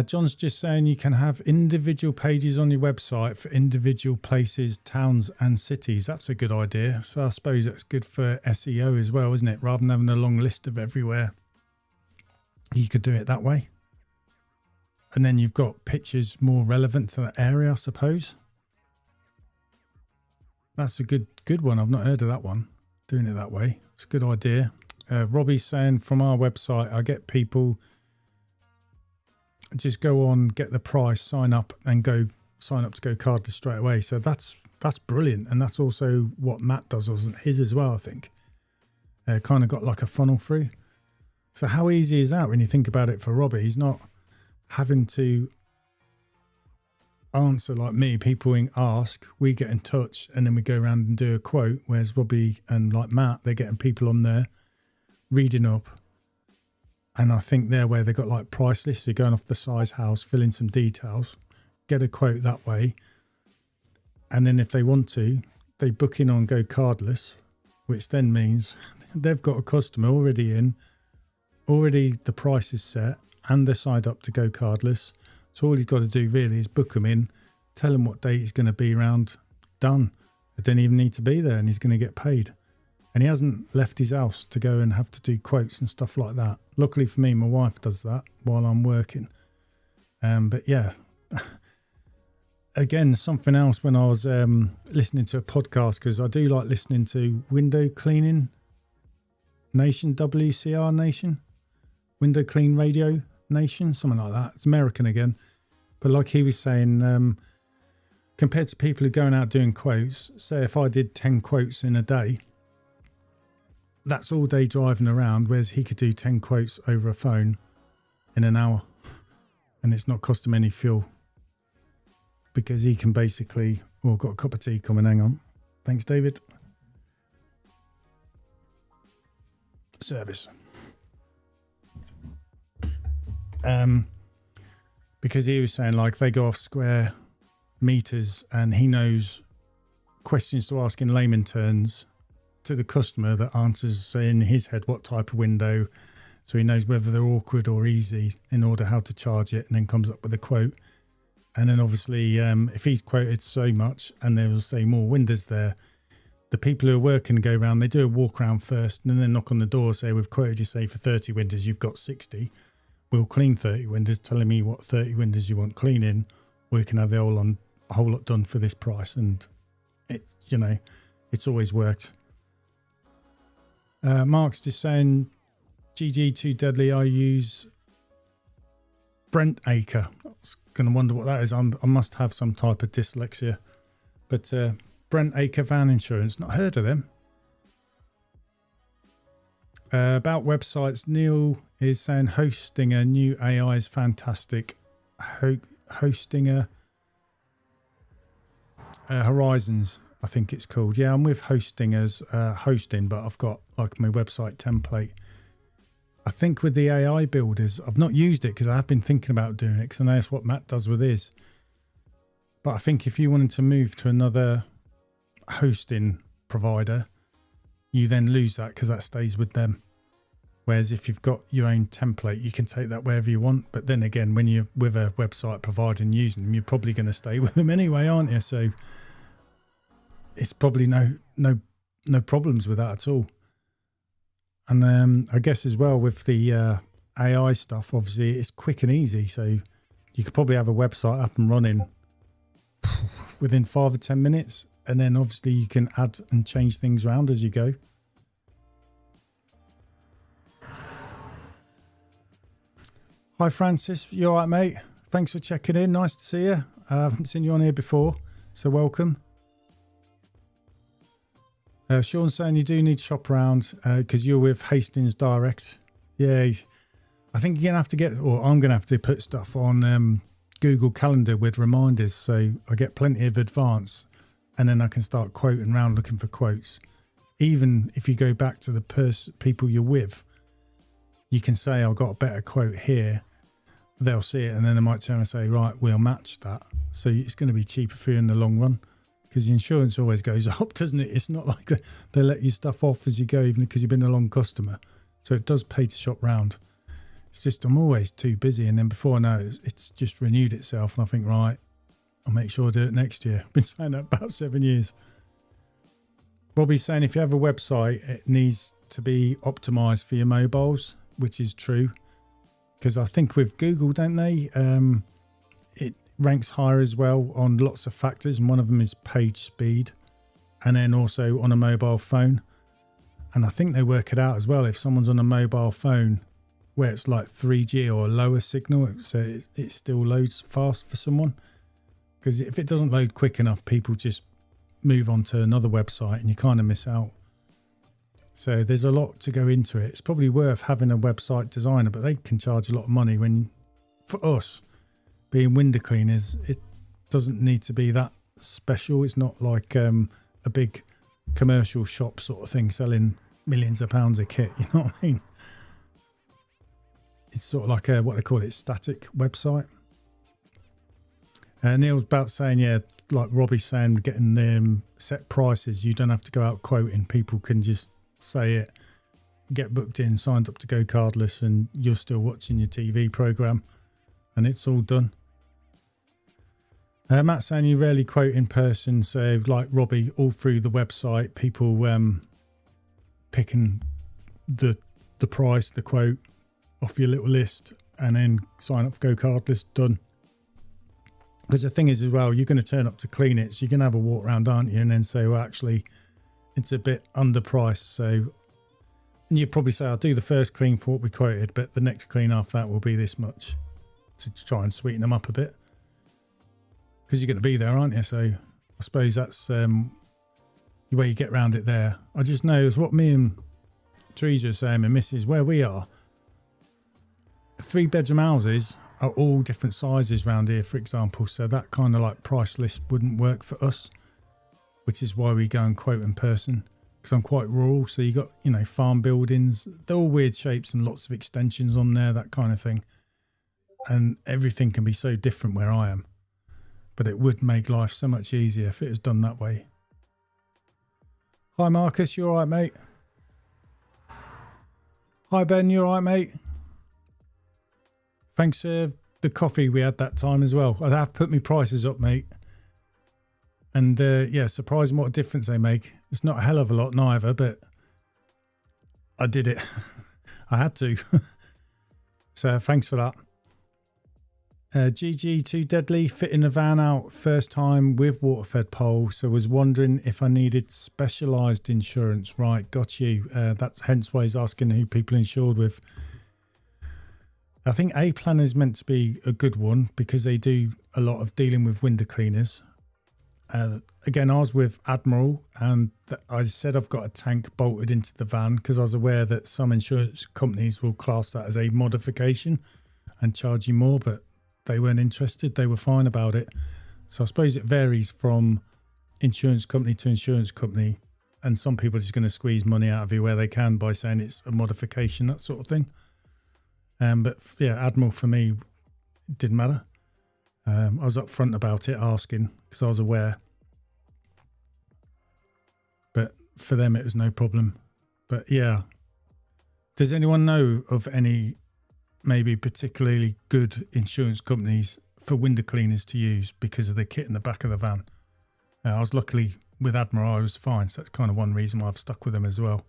John's just saying you can have individual pages on your website for individual places, towns and cities. That's a good idea. So I suppose that's good for SEO as well, isn't it? Rather than having a long list of everywhere, you could do it that way. And then you've got pictures more relevant to that area, I suppose. That's a good one. I've not heard of that one, doing it that way. It's a good idea. Robbie's saying from our website, I get people just go on, get the price, sign up and go sign up to go cardless straight away. So that's brilliant. And that's also what Matt does, wasn't his as well, I think. Kind of got like a funnel through. So how easy is that when you think about it for Robbie? He's not having to answer like me. People ask, we get in touch, and then we go around and do a quote. Whereas Robbie and like Matt, they're getting people on there reading up. And I think they're where they've got like price lists. They're going off the size house, fill in some details, get a quote that way. And then if they want to, they book in on Go Cardless, which then means they've got a customer already in, already the price is set, and they're signed up to Go Cardless. So all he's got to do really is book them in, tell him what date he's going to be around, done. They don't even need to be there and he's going to get paid. And he hasn't left his house to go and have to do quotes and stuff like that. Luckily for me, my wife does that while I'm working. But yeah, again, something else when I was listening to a podcast, because I do like listening to Window Cleaning Nation, WCR Nation, Window Clean Radio Nation, something like that. It's American again. But like he was saying, compared to people who are going out doing quotes, say if I did 10 quotes in a day, that's all day driving around, whereas he could do 10 quotes over a phone in an hour and it's not cost him any fuel because he can basically, got a cup of tea coming, hang on. Thanks, David. service. Because he was saying like they go off square meters, and he knows questions to ask in layman terms to the customer that answers, say, in his head what type of window, so he knows whether they're awkward or easy in order how to charge it, and then comes up with a quote. And then obviously if he's quoted so much and they'll say more windows there, the people who are working go around, they do a walk around first, and then they knock on the door, say we've quoted you, say for 30 windows, you've got 60. We'll clean 30 windows, telling me what 30 windows you want cleaning, or you can have the whole lot done for this price. And it, you know, it's always worked. Mark's just saying, GG too deadly. I use Brent Acre. I was going to wonder what that is. I must have some type of dyslexia. But Brent Acre Van Insurance, not heard of them. About websites, Neil is saying Hostinger new AI is fantastic. Hostinger Horizons, I think it's called. Yeah, I'm with Hostinger's hosting, but I've got like my website template. I think with the AI builders, I've not used it because I have been thinking about doing it because I know that's what Matt does with his. But I think if you wanted to move to another hosting provider, you then lose that because that stays with them. Whereas if you've got your own template, you can take that wherever you want. But then again, when you're with a website provider and using them, you're probably going to stay with them anyway, aren't you? So it's probably no problems with that at all. And I guess as well with the AI stuff, obviously it's quick and easy. So you could probably have a website up and running within 5 or 10 minutes. And then obviously you can add and change things around as you go. Hi Francis, you all right, mate? Thanks for checking in. Nice to see you. I haven't seen you on here before, so welcome. Sean's saying you do need to shop around because you're with Hastings Direct. Yeah, I think you're going to have to get, or I'm going to have to put stuff on Google Calendar with reminders, so I get plenty of advance, and then I can start quoting around looking for quotes. Even if you go back to the people you're with, you can say, I've got a better quote here. They'll see it, and then they might turn and say, right, we'll match that. So it's going to be cheaper for you in the long run, because the insurance always goes up, doesn't it? It's not like they let you stuff off as you go, even because you've been a long customer. So it does pay to shop round. It's just I'm always too busy, and then before I know it's just renewed itself, and I think, right, I'll make sure I do it next year. I've been saying that about 7 years. Robbie's saying if you have a website, it needs to be optimized for your mobiles, which is true, because I think with Google, don't they, it ranks higher as well on lots of factors, and one of them is page speed, and then also on a mobile phone. And I think they work it out as well. If someone's on a mobile phone where it's like 3G or a lower signal, so it still loads fast for someone, because if it doesn't load quick enough, people just move on to another website and you kind of miss out. So there's a lot to go into it. It's probably worth having a website designer, but they can charge a lot of money. When for us being window cleaners, it doesn't need to be that special. It's not like a big commercial shop sort of thing selling millions of pounds of kit, you know what I mean? It's sort of like a, what they call it, static website. Neil's about saying, yeah, like Robbie's saying, getting them set prices. You don't have to go out quoting. People can just say it, get booked in, signed up to go cardless, and you're still watching your TV program, and it's all done. Matt's saying you rarely quote in person, so like Robbie, all through the website, people picking the price, the quote off your little list, and then sign up for go cardless, done. Because the thing is as well, you're going to turn up to clean it, so you're going to have a walk around, aren't you, and then say, well, actually it's a bit underpriced. So, and you'd probably say, I'll do the first clean for what we quoted, but the next clean after that will be this much, to try and sweeten them up a bit, because you're going to be there, aren't you? So I suppose that's the way you get around it there. I just know it's what me and Teresa are saying, and Mrs. where we are, 3-bedroom houses are all different sizes around here, for example. So that kind of like price list wouldn't work for us, which is why we go and quote in person. because I'm quite rural. So you got, you know, farm buildings, they're all weird shapes and lots of extensions on there, that kind of thing. And everything can be so different where I am. But it would make life so much easier if it was done that way. Hi Marcus, you all right, mate? Hi Ben, you all right, mate? Thanks for the coffee we had that time as well. I'd have put my prices up, mate. And yeah, surprising what a difference they make. It's not a hell of a lot neither, but I did it. I had to. So thanks for that. GG too deadly, fitting the van out first time with water-fed pole, so was wondering if I needed specialised insurance. Right, got you. That's hence why he's asking who people insured with. I think A Plan is meant to be a good one because they do a lot of dealing with window cleaners. Again, I was with Admiral and I said I've got a tank bolted into the van because I was aware that some insurance companies will class that as a modification and charge you more, but they weren't interested. They were fine about it. So I suppose it varies from insurance company to insurance company, and some people are just going to squeeze money out of you where they can by saying it's a modification, that sort of thing. But yeah, Admiral for me, it didn't matter. I was upfront about it, asking because I was aware. But for them, it was no problem. But yeah, does anyone know of any maybe particularly good insurance companies for window cleaners to use because of the kit in the back of the van? I was luckily with Admiral, I was fine. So that's kind of one reason why I've stuck with them as well.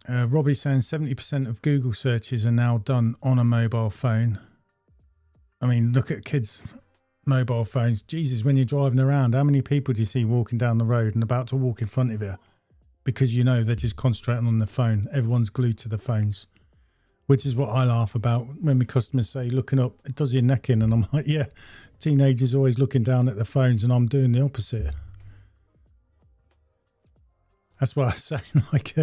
Robbie's saying 70% of Google searches are now done on a mobile phone. I mean, look at kids' mobile phones. Jesus, when you're driving around, how many people do you see walking down the road and about to walk in front of you? Because, you know, they're just concentrating on the phone. Everyone's glued to the phones, which is what I laugh about when my customers say, looking up, it does your neck in. And I'm like, yeah, teenagers always looking down at the phones and I'm doing the opposite. That's why I say, like,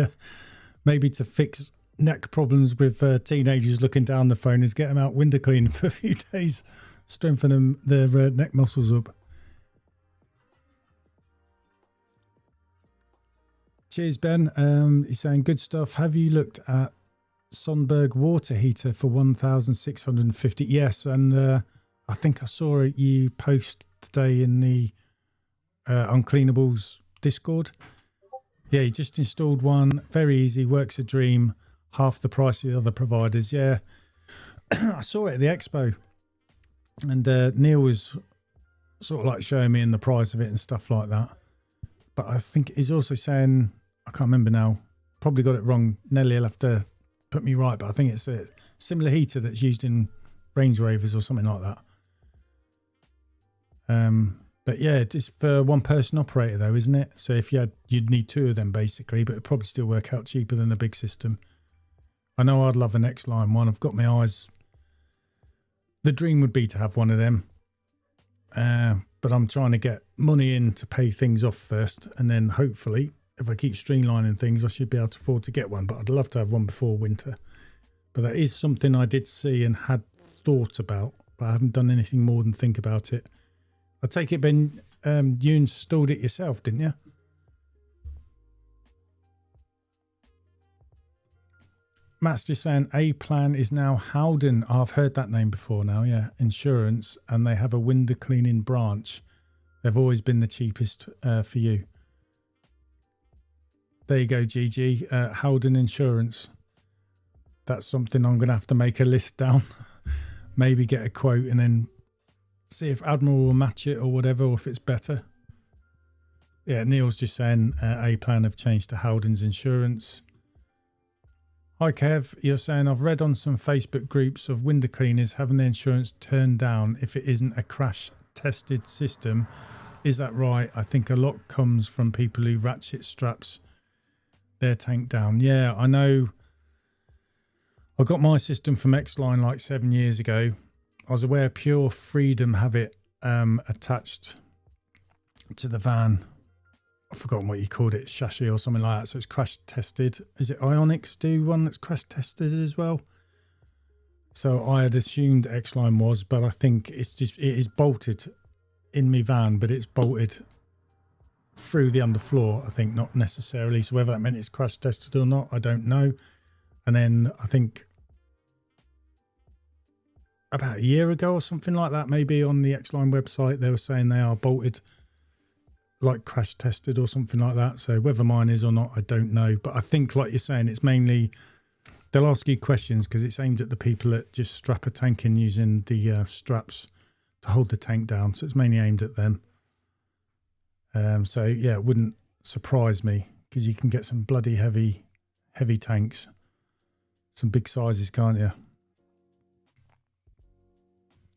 maybe to fix neck problems with teenagers looking down the phone is get them out window cleaning for a few days, strengthen their neck muscles up. Cheers, Ben. He's saying good stuff. Have you looked at Sundberg water heater for 1,650? Yes, and I think I saw you post today in the Uncleanables Discord. Yeah, he just installed one. Very easy, works a dream. Half the price of the other providers. Yeah, I saw it at the expo, and Neil was sort of like showing me in the price of it and stuff like that. But I think he's also saying, I can't remember now, probably got it wrong. Nelly will have to put me right, but I think it's a similar heater that's used in Range Rovers or something like that. But yeah, it's for one person operator though, isn't it? So if you'd need two of them basically, but it'd probably still work out cheaper than a big system. I know I'd love an xline one. I've got my eyes. The dream would be to have one of them. But I'm trying to get money in to pay things off first. And then hopefully, if I keep streamlining things, I should be able to afford to get one. But I'd love to have one before winter. But that is something I did see and had thought about. But I haven't done anything more than think about it. I take it, Ben, you installed it yourself, didn't you? Matt's just saying A Plan is now Howden. Oh, I've heard that name before now, yeah. Insurance, and they have a window cleaning branch. They've always been the cheapest for you. There you go, GG. Howden Insurance. That's something I'm going to have to make a list down. Maybe get a quote and then see if Admiral will match it or whatever, or if it's better. Yeah, Neil's just saying A Plan have changed to Howden's Insurance. Hi Kev, you're saying I've read on some Facebook groups of window cleaners having their insurance turned down if it isn't a crash tested system. Is that right? I think a lot comes from people who ratchet straps their tank down. Yeah, I know. I got my system from Xline like 7 years ago. I was aware Pure Freedom have it attached to the van. I've forgotten what you called it, chassis or something like that. So it's crash tested. Is it Ionics do one that's crash tested as well? So I had assumed Xline was, but I think it is bolted in my van, but it's bolted through the underfloor, I think, not necessarily. So whether that meant it's crash tested or not, I don't know. And then I think about a year ago or something like that, maybe on the xline website, they were saying they are bolted, like crash tested or something like that. So whether mine is or not, I don't know. But I think, like you're saying, it's mainly, they'll ask you questions because it's aimed at the people that just strap a tank in using the straps to hold the tank down. So it's mainly aimed at them. So yeah, it wouldn't surprise me because you can get some bloody heavy tanks, some big sizes, can't you?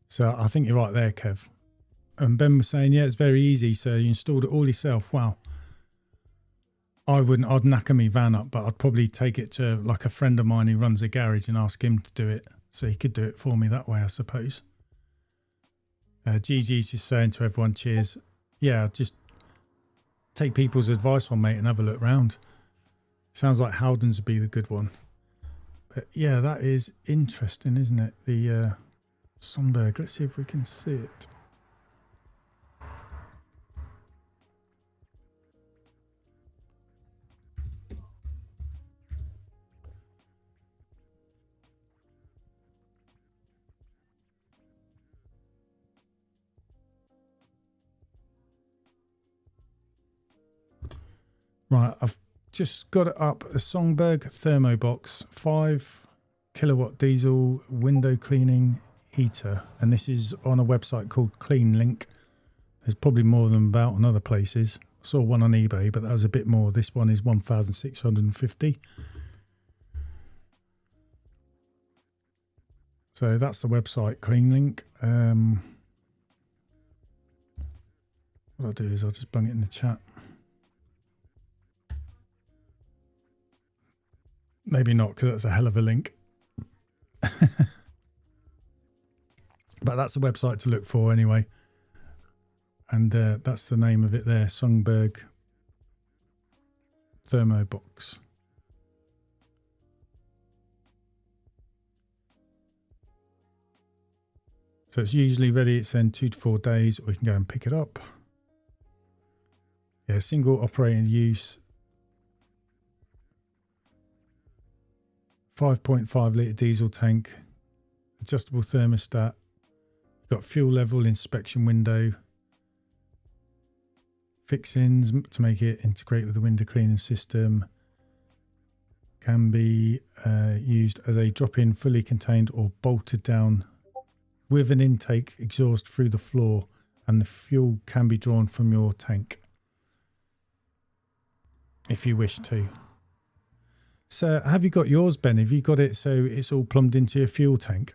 So I think you're right there, Kev. And Ben was saying, yeah, it's very easy. So you installed it all yourself. Wow. I'd knacker me van up, but I'd probably take it to like a friend of mine who runs a garage and ask him to do it. So he could do it for me that way, I suppose. Gigi's just saying to everyone, cheers. Yeah, just take people's advice on, mate, and have a look round. Sounds like Howden's would be the good one. But yeah, that is interesting, isn't it? The Sonberg. Let's see if we can see it. Right, I've just got it up. A Sonberg Thermobox 5 kilowatt diesel window cleaning heater, and this is on a website called CleanLink. There's probably more than about on other places. I saw one on eBay, but that was a bit more. This one is 1,650. So that's the website, CleanLink. What I'll do is I'll just bung it in the chat. Maybe not, because that's a hell of a link. But that's a website to look for anyway. And that's the name of it there, Sonberg Thermobox. So it's usually ready. It's in 2 to 4 days, or you can go and pick it up. Yeah, single operating use. 5.5 litre diesel tank, adjustable thermostat, got fuel level inspection window, fixings to make it integrate with the window cleaning system, can be used as a drop-in, fully contained or bolted down with an intake exhaust through the floor, and the fuel can be drawn from your tank if you wish to. So have you got yours, Ben? Have you got it so it's all plumbed into your fuel tank?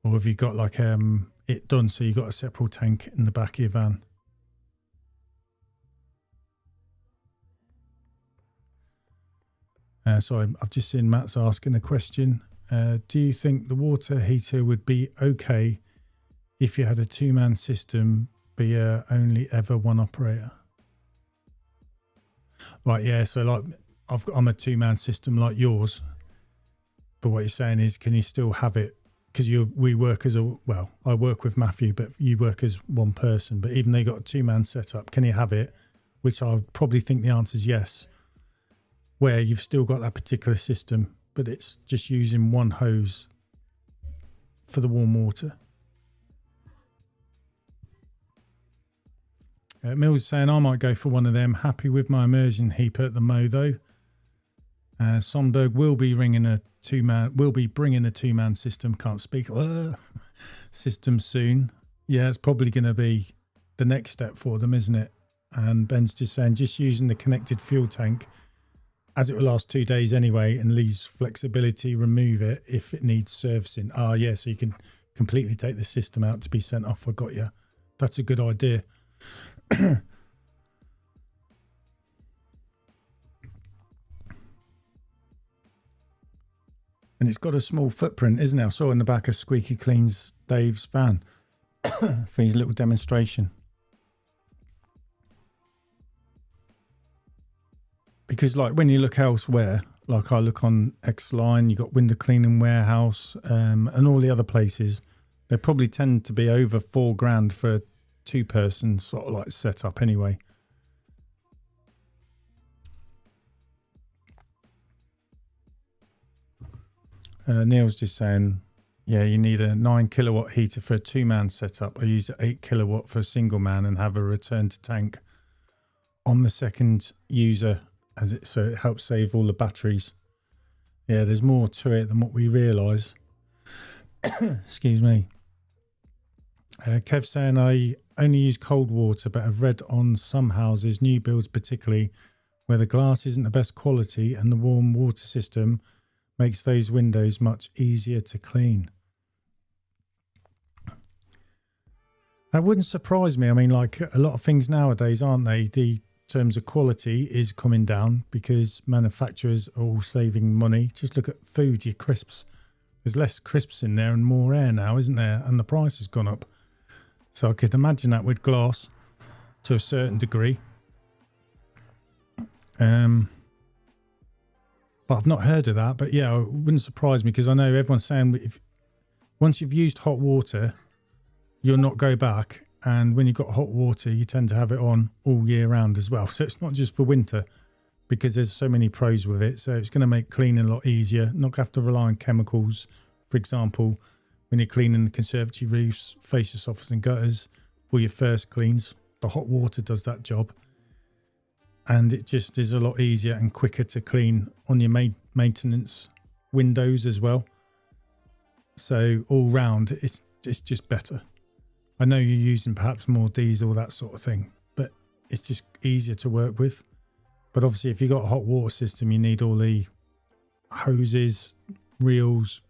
Or have you got like it done so you got a separate tank in the back of your van? Sorry, I've just seen Matt's asking a question. Do you think the water heater would be okay if you had a 2-man system, be only ever one operator? Right, yeah, so like I'm a 2-man system like yours, but what you're saying is, can you still have it? Because we work as I work with Matthew, but you work as one person. But even though you got a 2-man setup, can you have it? Which I would probably think the answer is yes. Where you've still got that particular system, but it's just using one hose for the warm water. Mill's saying I might go for one of them. Happy with my immersion heater at the Mo though. Sonberg will be bringing a 2-man system. Can't speak. System soon. Yeah, it's probably going to be the next step for them, isn't it? And Ben's just saying, just using the connected fuel tank, as it will last 2 days anyway, and leaves flexibility. Remove it if it needs servicing. Yeah, so you can completely take the system out to be sent off. I got you. That's a good idea. And it's got a small footprint, isn't it? I saw in the back of Squeaky Clean's Dave's van for his little demonstration. Because like when you look elsewhere, like I look on xline, you got Window Cleaning Warehouse and all the other places, They probably tend to be over $4,000 for a 2-person sort of like setup anyway. Neil's just saying, yeah, you need a 9 kilowatt heater for a 2-man setup. I use 8 kilowatt for a single man and have a return to tank on the second user so it helps save all the batteries. Yeah, there's more to it than what we realise. Excuse me. Kev saying, I only use cold water, but I've read on some houses, new builds particularly, where the glass isn't the best quality and the warm water system makes those windows much easier to clean. That wouldn't surprise me. I mean, like a lot of things nowadays, aren't they? The terms of quality is coming down because manufacturers are all saving money. Just look at food, your crisps. There's less crisps in there and more air now, isn't there? And the price has gone up. So I could imagine that with glass to a certain degree. But I've not heard of that. But yeah, it wouldn't surprise me because I know everyone's saying once you've used hot water, you'll not go back. And when you've got hot water, you tend to have it on all year round as well. So it's not just for winter because there's so many pros with it. So it's going to make cleaning a lot easier. Not going to have to rely on chemicals. For example, when you're cleaning the conservatory roofs, fascia soffits and gutters, or your first cleans, the hot water does that job. And it just is a lot easier and quicker to clean on your maintenance windows as well. So all round, it's just better. I know you're using perhaps more diesel, that sort of thing, but it's just easier to work with. But obviously, if you've got a hot water system, you need all the hoses, reels,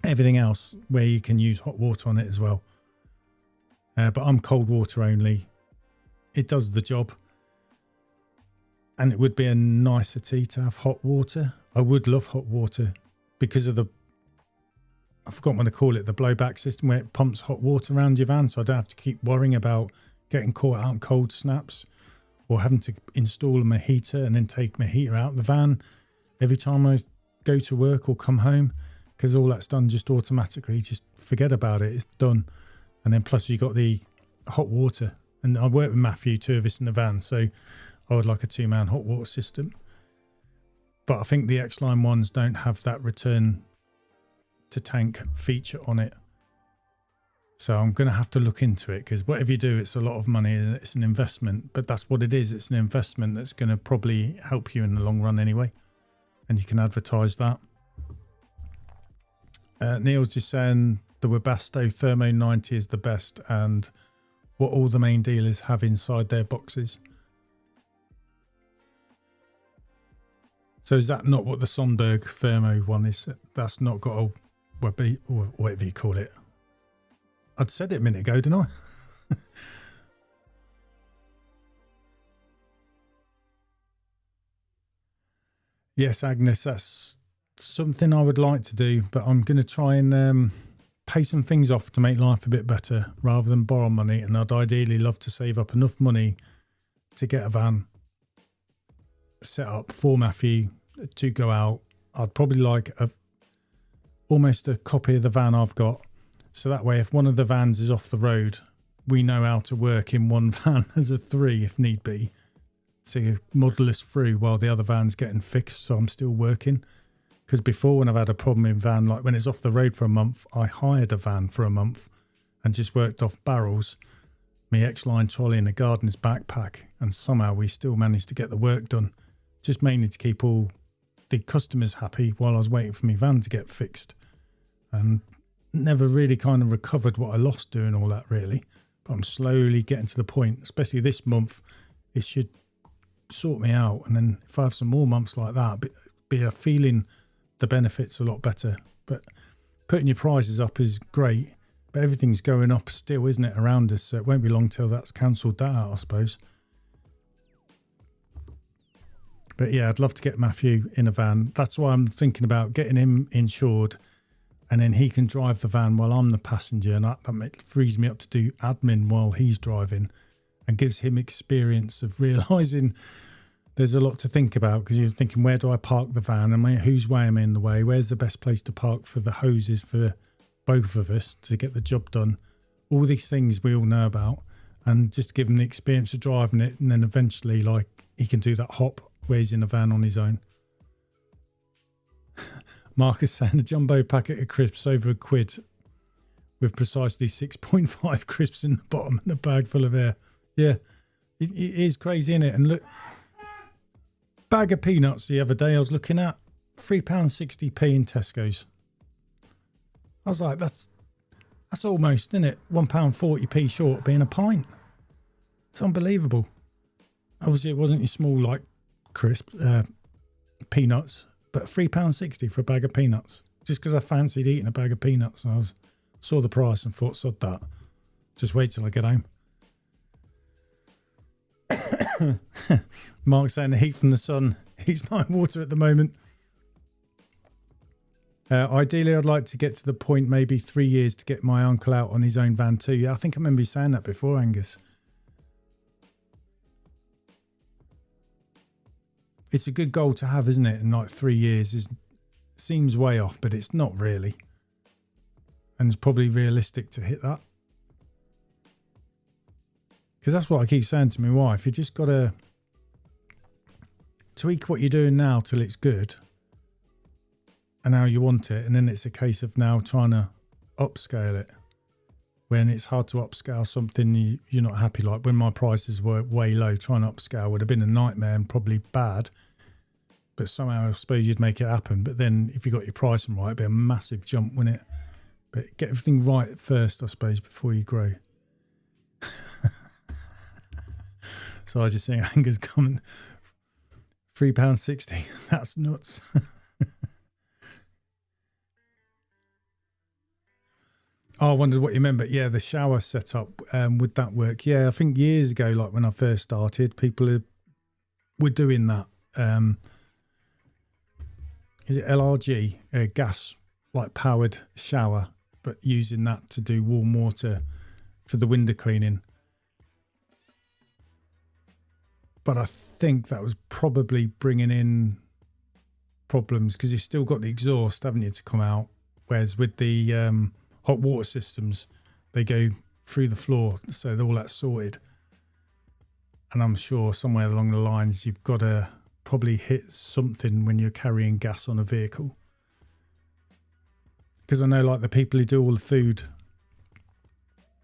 everything else where you can use hot water on it as well. But I'm cold water only. It does the job. And it would be a nicety to have hot water. I would love hot water because of I forgot what to call it, the blowback system where it pumps hot water around your van. So I don't have to keep worrying about getting caught out in cold snaps or having to install my heater and then take my heater out of the van every time I go to work or come home, because all that's done just automatically. Just forget about it. It's done. And then plus you got the hot water. And I work with Matthew, 2 of us in the van. So I would like a 2-man hot water system. But I think the xline ones don't have that return to tank feature on it. So I'm going to have to look into it because whatever you do, it's a lot of money. It's an investment, but that's what it is. It's an investment that's going to probably help you in the long run anyway. And you can advertise that. Neil's just saying the Webasto Thermo 90 is the best and what all the main dealers have inside their boxes. So is that not what the Sonberg Thermo one is? That's not got a Webby or whatever you call it. I'd said it a minute ago, didn't I? Yes, Agnes, that's something I would like to do, but I'm going to try and pay some things off to make life a bit better rather than borrow money. And I'd ideally love to save up enough money to get a van set up for Matthew to go out. I'd probably like almost a copy of the van I've got. So that way, if one of the vans is off the road, we know how to work in one van as a 3 if need be to muddle us through while the other van's getting fixed. So I'm still working. Because before, when I've had a problem in van, like when it's off the road for a month, I hired a van for a month and just worked off barrels, my xline trolley and a gardener's backpack. And somehow we still managed to get the work done. Just mainly to keep all the customers happy while I was waiting for my van to get fixed. And never really kind of recovered what I lost doing all that really. But I'm slowly getting to the point, especially this month, it should sort me out. And then if I have some more months like that, be a feeling the benefits a lot better. But putting your prices up is great, but everything's going up still, isn't it, around us? So it won't be long till that's cancelled that out, I suppose. But yeah, I'd love to get Matthew in a van. That's why I'm thinking about getting him insured, and then he can drive the van while I'm the passenger, and that frees me up to do admin while he's driving and gives him experience of realising there's a lot to think about, because you're thinking, where do I park the van? Whose way am I in the way? Where's the best place to park for the hoses for both of us to get the job done. All these things we all know about, and just give him the experience of driving it, and then eventually, like, he can do that hop where he's in a van on his own. Marcus saying a jumbo packet of crisps over £1 with precisely 6.5 crisps in the bottom and a bag full of air. Yeah, it is crazy, isn't it? And look, bag of peanuts the other day I was looking at, £3.60p in Tesco's. I was like, that's almost, isn't it? £1.40p short of being a pint. It's unbelievable. Obviously, it wasn't your small, like, crisp peanuts, but £3.60 for a bag of peanuts. Just because I fancied eating a bag of peanuts. I saw the price and thought, sod that. Just wait till I get home. Mark saying the heat from the sun heats my water at the moment. Ideally, I'd like to get to the point maybe 3 years to get my uncle out on his own van too. Yeah, I think I remember you saying that before, Angus. It's a good goal to have, isn't it? And like 3 years seems way off, but it's not really. And it's probably realistic to hit that. Because that's what I keep saying to my wife. You just got to tweak what you're doing now till it's good and how you want it. And then it's a case of now trying to upscale it. When it's hard to upscale something you're not happy. Like when my prices were way low, trying to upscale would have been a nightmare and probably bad. But somehow I suppose you'd make it happen. But then if you got your pricing right, it'd be a massive jump, wouldn't it? But get everything right first, I suppose, before you grow. So I just think Anger's comment, £3.60. That's nuts. Oh, I wondered what you meant, but yeah, the shower setup, would that work? Yeah, I think years ago, like when I first started, people were doing that. Is it LRG, a gas like powered shower, but using that to do warm water for the window cleaning. But I think that was probably bringing in problems because you've still got the exhaust, haven't you, to come out. Whereas with the hot water systems, they go through the floor, so they're all that sorted. And I'm sure somewhere along the lines you've got to probably hit something when you're carrying gas on a vehicle. Because I know like the people who do all the food,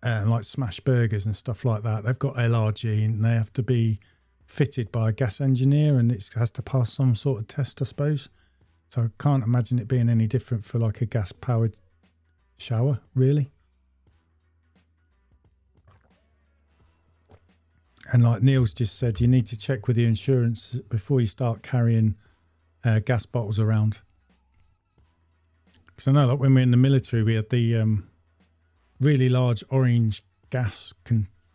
like smash burgers and stuff like that, they've got LRG and they have to be fitted by a gas engineer and it has to pass some sort of test, I suppose. So I can't imagine it being any different for like a gas powered shower, really. And like Neil's just said, you need to check with your insurance before you start carrying gas bottles around. Because I know like when we were in the military, we had the really large orange gas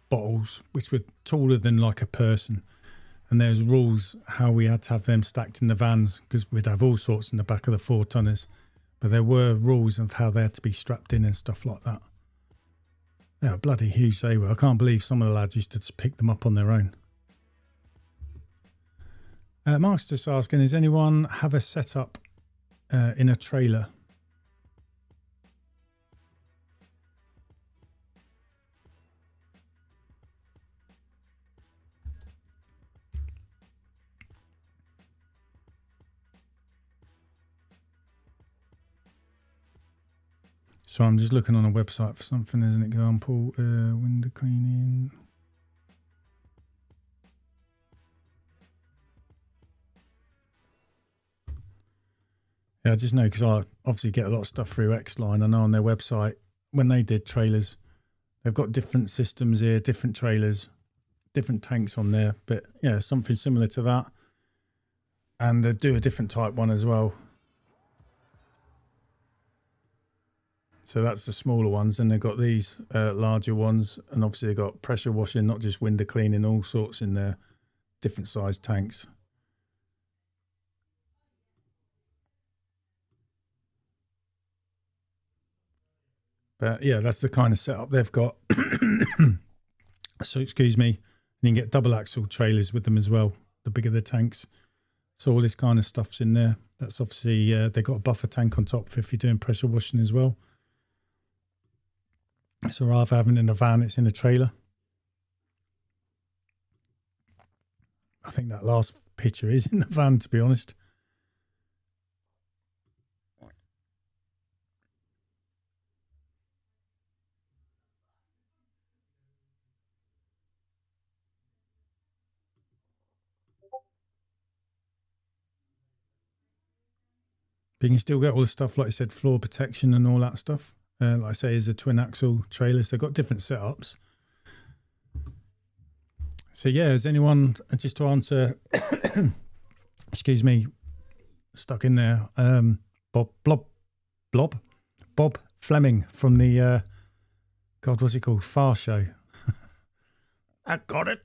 bottles, which were taller than like a person. And there's rules how we had to have them stacked in the vans because we'd have all sorts in the back of the 4-tonners. But there were rules of how they had to be strapped in and stuff like that. They were bloody huge, they were. I can't believe some of the lads used to just pick them up on their own. Mark's just asking, does anyone have a setup in a trailer? So I'm just looking on a website for something as an example. Window cleaning. Yeah, I just know because I obviously get a lot of stuff through Xline. I know on their website, when they did trailers, they've got different systems here, different trailers, different tanks on there. But yeah, something similar to that. And they do a different type one as well. So that's the smaller ones, and they've got these larger ones, and obviously they've got pressure washing, not just window cleaning, all sorts in there, different size tanks. But yeah, that's the kind of setup they've got. So excuse me, you can get double axle trailers with them as well, the bigger the tanks. So all this kind of stuff's in there. That's obviously, they've got a buffer tank on top for if you're doing pressure washing as well. So rather having it in a van, it's in a trailer. I think that last picture is in the van, to be honest. But you can still get all the stuff, like I said, floor protection and all that stuff. Like I say, is a twin axle trailers. They've got different setups. So yeah, has anyone, just to answer, excuse me, stuck in there, Bob Fleming from the, God, what's it called? Far Show. I got it.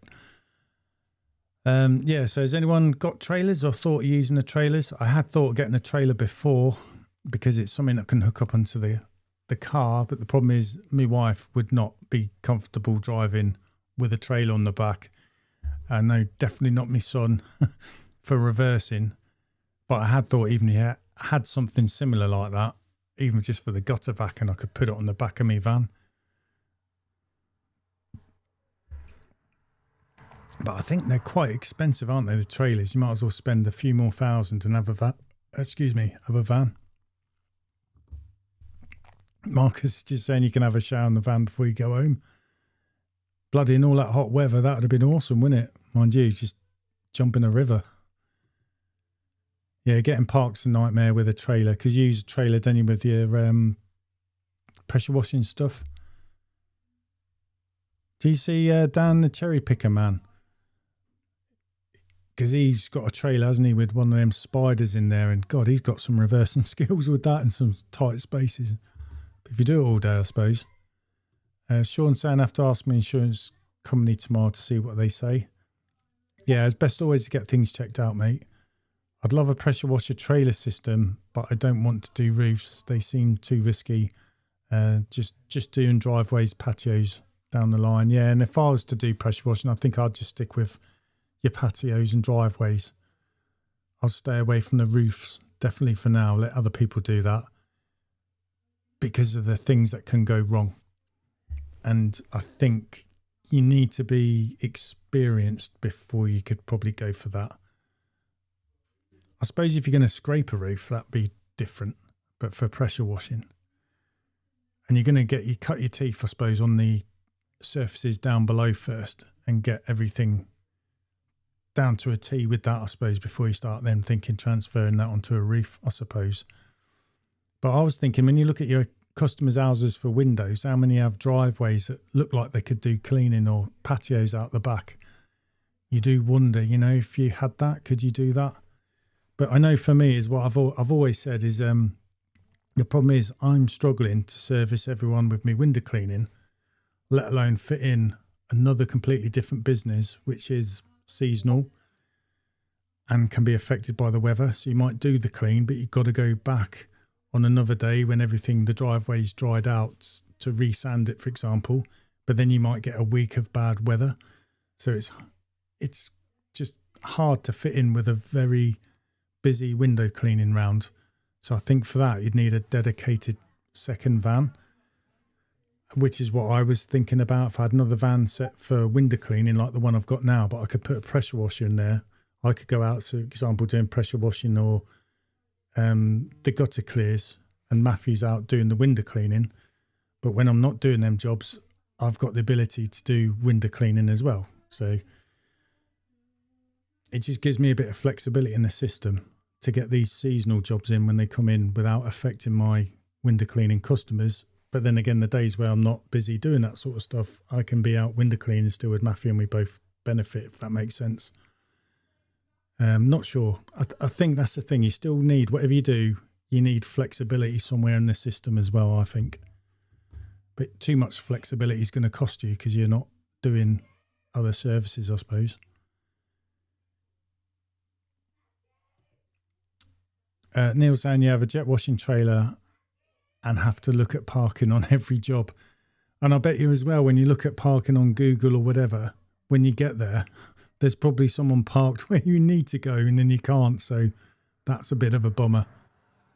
Yeah, so has anyone got trailers or thought of using the trailers? I had thought of getting a trailer before because it's something that can hook up onto the car, but the problem is my wife would not be comfortable driving with a trailer on the back. And no, definitely not my son for reversing. But I had thought even he had something similar like that, even just for the gutter vac, and I could put it on the back of my van. But I think they're quite expensive, aren't they, the trailers? You might as well spend a few more thousand and have a van. Marcus is just saying you can have a shower in the van before you go home. Bloody in all that hot weather, that would have been awesome, wouldn't it? Mind you, just jump in a river. Yeah, getting park's a nightmare with a trailer, because you use a trailer, don't you, with your pressure washing stuff. Do you see Dan the cherry picker man? Because he's got a trailer, hasn't he, with one of them spiders in there, and God, he's got some reversing skills with that in some tight spaces. But if you do it all day, I suppose. Sean's saying I have to ask my insurance company tomorrow to see what they say. Yeah, it's best always to get things checked out, mate. I'd love a pressure washer trailer system, but I don't want to do roofs. They seem too risky. Just doing driveways, patios down the line. Yeah, and if I was to do pressure washing, I think I'd just stick with your patios and driveways. I'll stay away from the roofs, definitely for now. Let other people do that because of the things that can go wrong. And I think you need to be experienced before you could probably go for that. I suppose if you're going to scrape a roof, that'd be different. But for pressure washing, and you're going to cut your teeth, I suppose, on the surfaces down below first and get everything down to a T with that, I suppose, before you start then thinking transferring that onto a roof, I suppose. But I was thinking, when you look at your customers' houses for windows, how many have driveways that look like they could do cleaning, or patios out the back? You do wonder, if you had that, could you do that? But I know for me is what I've always said is the problem is I'm struggling to service everyone with me window cleaning, let alone fit in another completely different business, which is seasonal and can be affected by the weather. So you might do the clean, but you've got to go back on another day when the driveway's dried out to resand it, for example. But then you might get a week of bad weather. So it's just hard to fit in with a very busy window cleaning round. So I think for that you'd need a dedicated second van, which is what I was thinking about. If I had another van set for window cleaning like the one I've got now, but I could put a pressure washer in there. I could go out, for example, doing pressure washing or the gutter clears, and Matthew's out doing the window cleaning. But when I'm not doing them jobs, I've got the ability to do window cleaning as well. So it just gives me a bit of flexibility in the system to get these seasonal jobs in when they come in without affecting my window cleaning customers. But then again, the days where I'm not busy doing that sort of stuff, I can be out window cleaning still with Matthew, and we both benefit, if that makes sense. Not sure. I think that's the thing. You still need, whatever you do, you need flexibility somewhere in the system as well, I think. But too much flexibility is going to cost you because you're not doing other services, I suppose. Neil's saying you have a jet washing trailer and have to look at parking on every job. And I bet you as well, when you look at parking on Google or whatever, when you get there, there's probably someone parked where you need to go and then you can't. So that's a bit of a bummer.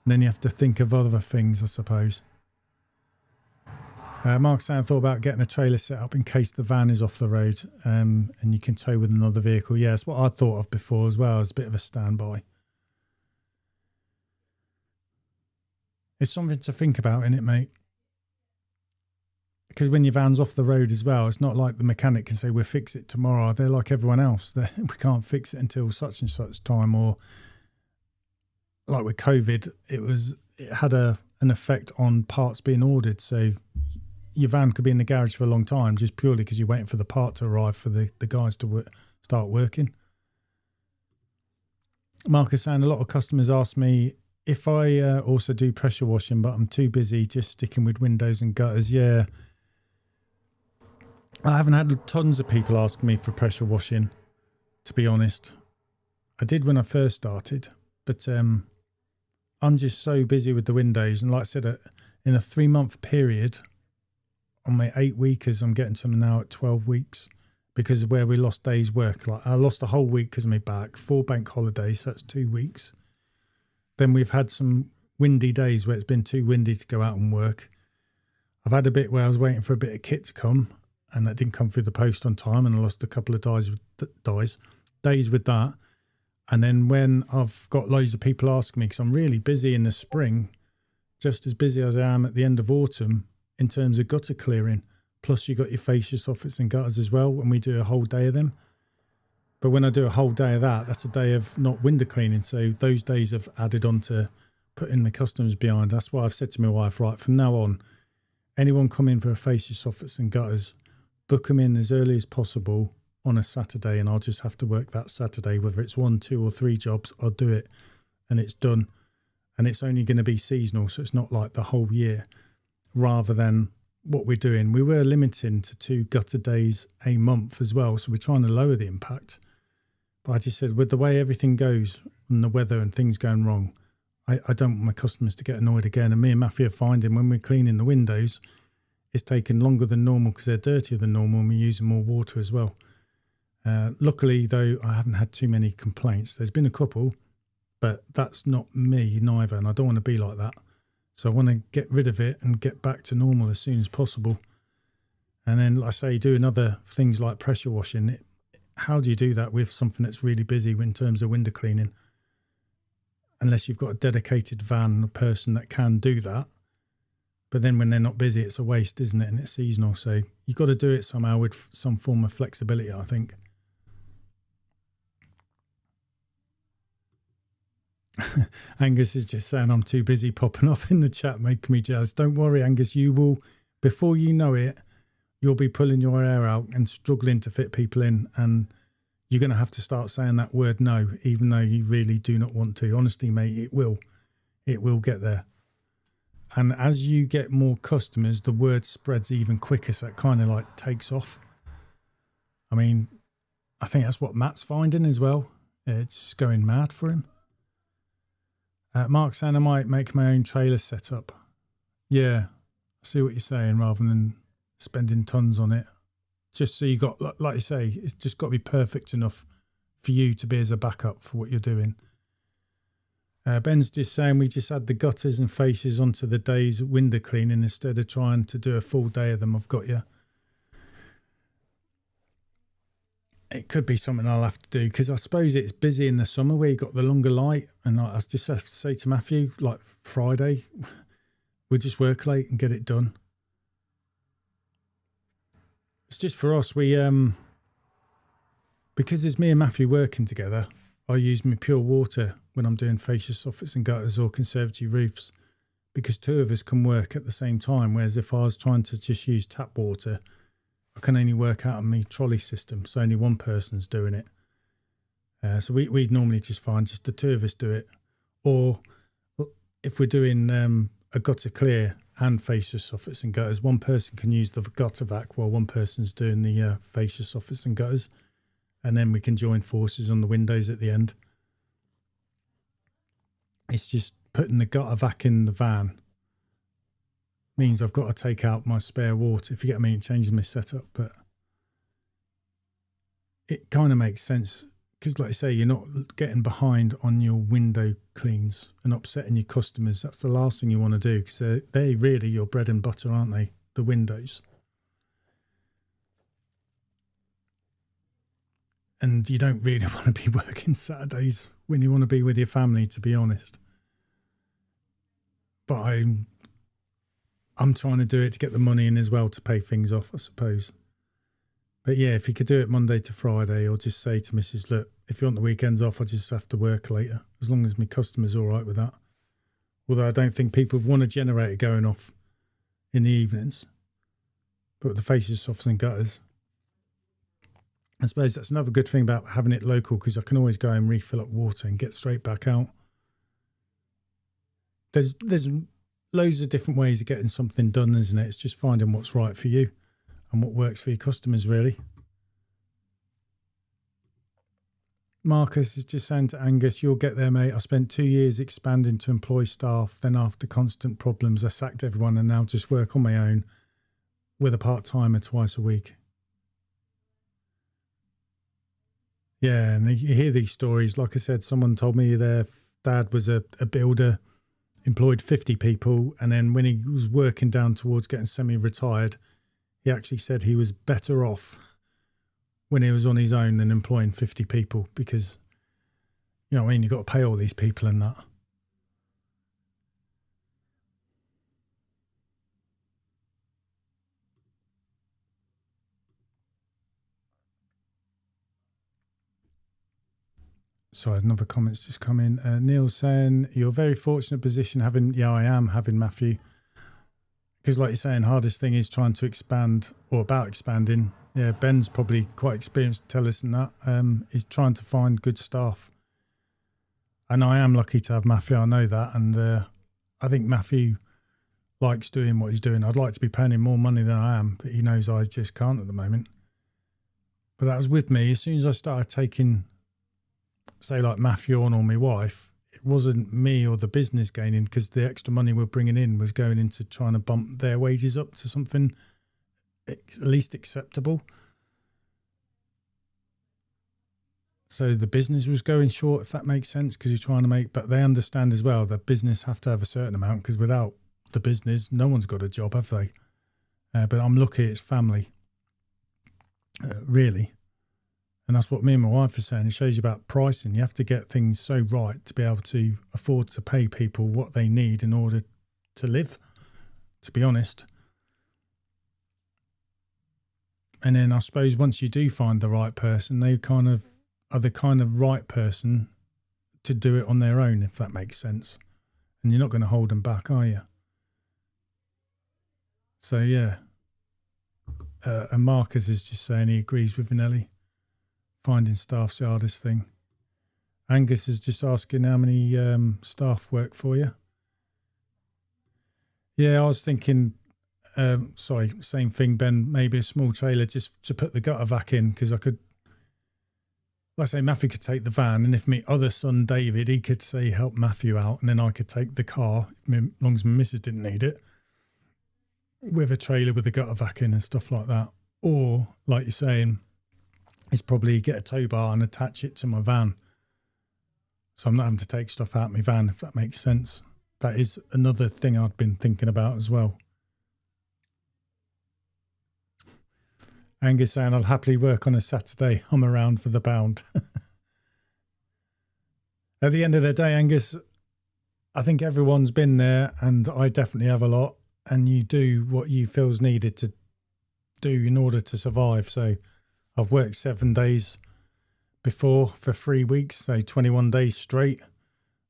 And then you have to think of other things, I suppose. Mark saying, I thought about getting a trailer set up in case the van is off the road, and you can tow with another vehicle. Yeah, it's what I thought of before as well, as a bit of a standby. It's something to think about, isn't it, mate? Because when your van's off the road as well, it's not like the mechanic can say, we'll fix it tomorrow. They're like everyone else. We can't fix it until such and such time. Or like with COVID, it had an effect on parts being ordered. So your van could be in the garage for a long time just purely because you're waiting for the part to arrive for the guys to start working. Mark is saying, a lot of customers ask me if I also do pressure washing, but I'm too busy just sticking with windows and gutters. Yeah. I haven't had tons of people ask me for pressure washing, to be honest. I did when I first started, but I'm just so busy with the windows. And like I said, in a 3-month period, on my 8-weekers, I'm getting to them now at 12 weeks because of where we lost days work. Like I lost a whole week because of my back, 4 bank holidays, so that's 2 weeks. Then we've had some windy days where it's been too windy to go out and work. I've had a bit where I was waiting for a bit of kit to come, and that didn't come through the post on time, and I lost a couple of days with that. And then when I've got loads of people asking me, because I'm really busy in the spring, just as busy as I am at the end of autumn in terms of gutter clearing, plus you got your fascia soffits and gutters as well, and we do a whole day of them. But when I do a whole day of that, that's a day of not window cleaning. So those days have added on to putting the customers behind. That's why I've said to my wife, right, from now on, anyone come in for a fascia soffits and gutters, book them in as early as possible on a Saturday, and I'll just have to work that Saturday. Whether it's 1, 2 or 3 jobs, I'll do it and it's done. And it's only going to be seasonal, so it's not like the whole year. Rather than what we're doing, we were limiting to 2 gutter days a month as well, so we're trying to lower the impact. But I just said, with the way everything goes and the weather and things going wrong, I don't want my customers to get annoyed again. And me and Matthew are finding when we're cleaning the windows, it's taking longer than normal because they're dirtier than normal, and we're using more water as well. Luckily, though, I haven't had too many complaints. There's been a couple, but that's not me neither, and I don't want to be like that. So I want to get rid of it and get back to normal as soon as possible. And then, like I say, doing other things like pressure washing. How do you do that with something that's really busy in terms of window cleaning? Unless you've got a dedicated van, a person that can do that. But then when they're not busy, it's a waste, isn't it? And it's seasonal. So you've got to do it somehow with some form of flexibility, I think. Angus is just saying I'm too busy popping up in the chat, making me jealous. Don't worry, Angus, you will, before you know it, you'll be pulling your hair out and struggling to fit people in, and you're going to have to start saying that word no, even though you really do not want to. Honestly, mate, it will get there. And as you get more customers, the word spreads even quicker, so it kind of like takes off. I mean, I think that's what Matt's finding as well. It's just going mad for him. Mark saying I might make my own trailer setup. Yeah, I see what you're saying, rather than spending tons on it. Just so you got, like you say, it's just got to be perfect enough for you to be as a backup for what you're doing. Ben's just saying we just add the gutters and fascias onto the day's window cleaning instead of trying to do a full day of them. I've got you. It could be something I'll have to do, because I suppose it's busy in the summer where you got the longer light, and I just have to say to Matthew, like Friday, we'll just work late and get it done. It's just for us, we because it's me and Matthew working together, I use my pure water when I'm doing fascia soffits and gutters or conservatory roofs, because 2 of us can work at the same time, whereas if I was trying to just use tap water, I can only work out on my trolley system, so only one person's doing it. So we normally just find just the 2 of us do it. Or if we're doing a gutter clear and fascia soffits and gutters, one person can use the gutter vac while one person's doing the fascia soffits and gutters, and then we can join forces on the windows at the end. It's just putting the gutter vac in the van means I've got to take out my spare water, if you get what I mean. It changes my setup, but it kind of makes sense because, like I say, you're not getting behind on your window cleans and upsetting your customers. That's the last thing you want to do, because they're really your bread and butter, aren't they? the windows. And you don't really want to be working Saturdays when you want to be with your family, to be honest. But I'm trying to do it to get the money in as well to pay things off, I suppose. But yeah, if you could do it Monday to Friday, or just say to Mrs. look, if you want the weekends off, I just have to work later, as long as my customer's all right with that. Although I don't think people want a generator going off in the evenings. But with the faces, softs and gutters, I suppose that's another good thing about having it local, because I can always go and refill up water and get straight back out. There's loads of different ways of getting something done, isn't it? It's just finding what's right for you and what works for your customers, really. Marcus is just saying to Angus, you'll get there, mate. I spent 2 years expanding to employ staff. Then after constant problems, I sacked everyone and now just work on my own with a part-timer twice a week. Yeah, and you hear these stories. Like I said, someone told me their dad was a builder, employed 50 people, and then when he was working down towards getting semi-retired, he actually said he was better off when he was on his own than employing 50 people, because, you know what I mean, you've got to pay all these people and that. Sorry, another comment's just come in. Neil saying, you're very fortunate position having, yeah, I am having Matthew. Because like you're saying, hardest thing is trying to expand, or about expanding. Yeah, Ben's probably quite experienced to tell us in that, is trying to find good staff. And I am lucky to have Matthew, I know that. And I think Matthew likes doing what he's doing. I'd like to be paying him more money than I am, but he knows I just can't at the moment. But that was with me. As soon as I started taking, say, like Matthew on or my wife, it wasn't me or the business gaining, because the extra money we're bringing in was going into trying to bump their wages up to something at least acceptable. So the business was going short, if that makes sense, because you're trying to make, but they understand as well that business have to have a certain amount, because without the business, no one's got a job, have they? But I'm lucky it's family, really. And that's what me and my wife are saying. It shows you about pricing. You have to get things so right to be able to afford to pay people what they need in order to live, to be honest. And then I suppose once you do find the right person, they kind of are the kind of right person to do it on their own, if that makes sense. And you're not going to hold them back, are you? So, yeah. And Marcus is just saying he agrees with Vinelli. Finding staff's the hardest thing. Angus is just asking how many staff work for you. Yeah, I was thinking, same thing, Ben, maybe a small trailer just to put the gutter vac in, because I could, like I say, Matthew could take the van, and if my other son, David, he could say help Matthew out, and then I could take the car, as long as my missus didn't need it, with a trailer with the gutter vac in and stuff like that. Or, like you're saying, is probably get a tow bar and attach it to my van. So I'm not having to take stuff out of my van, if that makes sense. That is another thing I've been thinking about as well. Angus saying, I'll happily work on a Saturday. I'm around for the pound. At the end of the day, Angus, I think everyone's been there, and I definitely have a lot. And you do what you feel's needed to do in order to survive. So I've worked 7 days before for 3 weeks, so 21 days straight.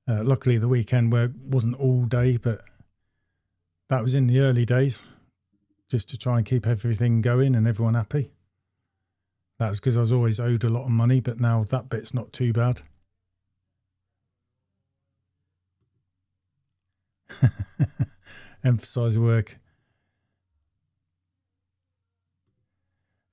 Luckily, the weekend work wasn't all day, but that was in the early days, just to try and keep everything going and everyone happy. That was because I was always owed a lot of money, but now that bit's not too bad. Emphasise work.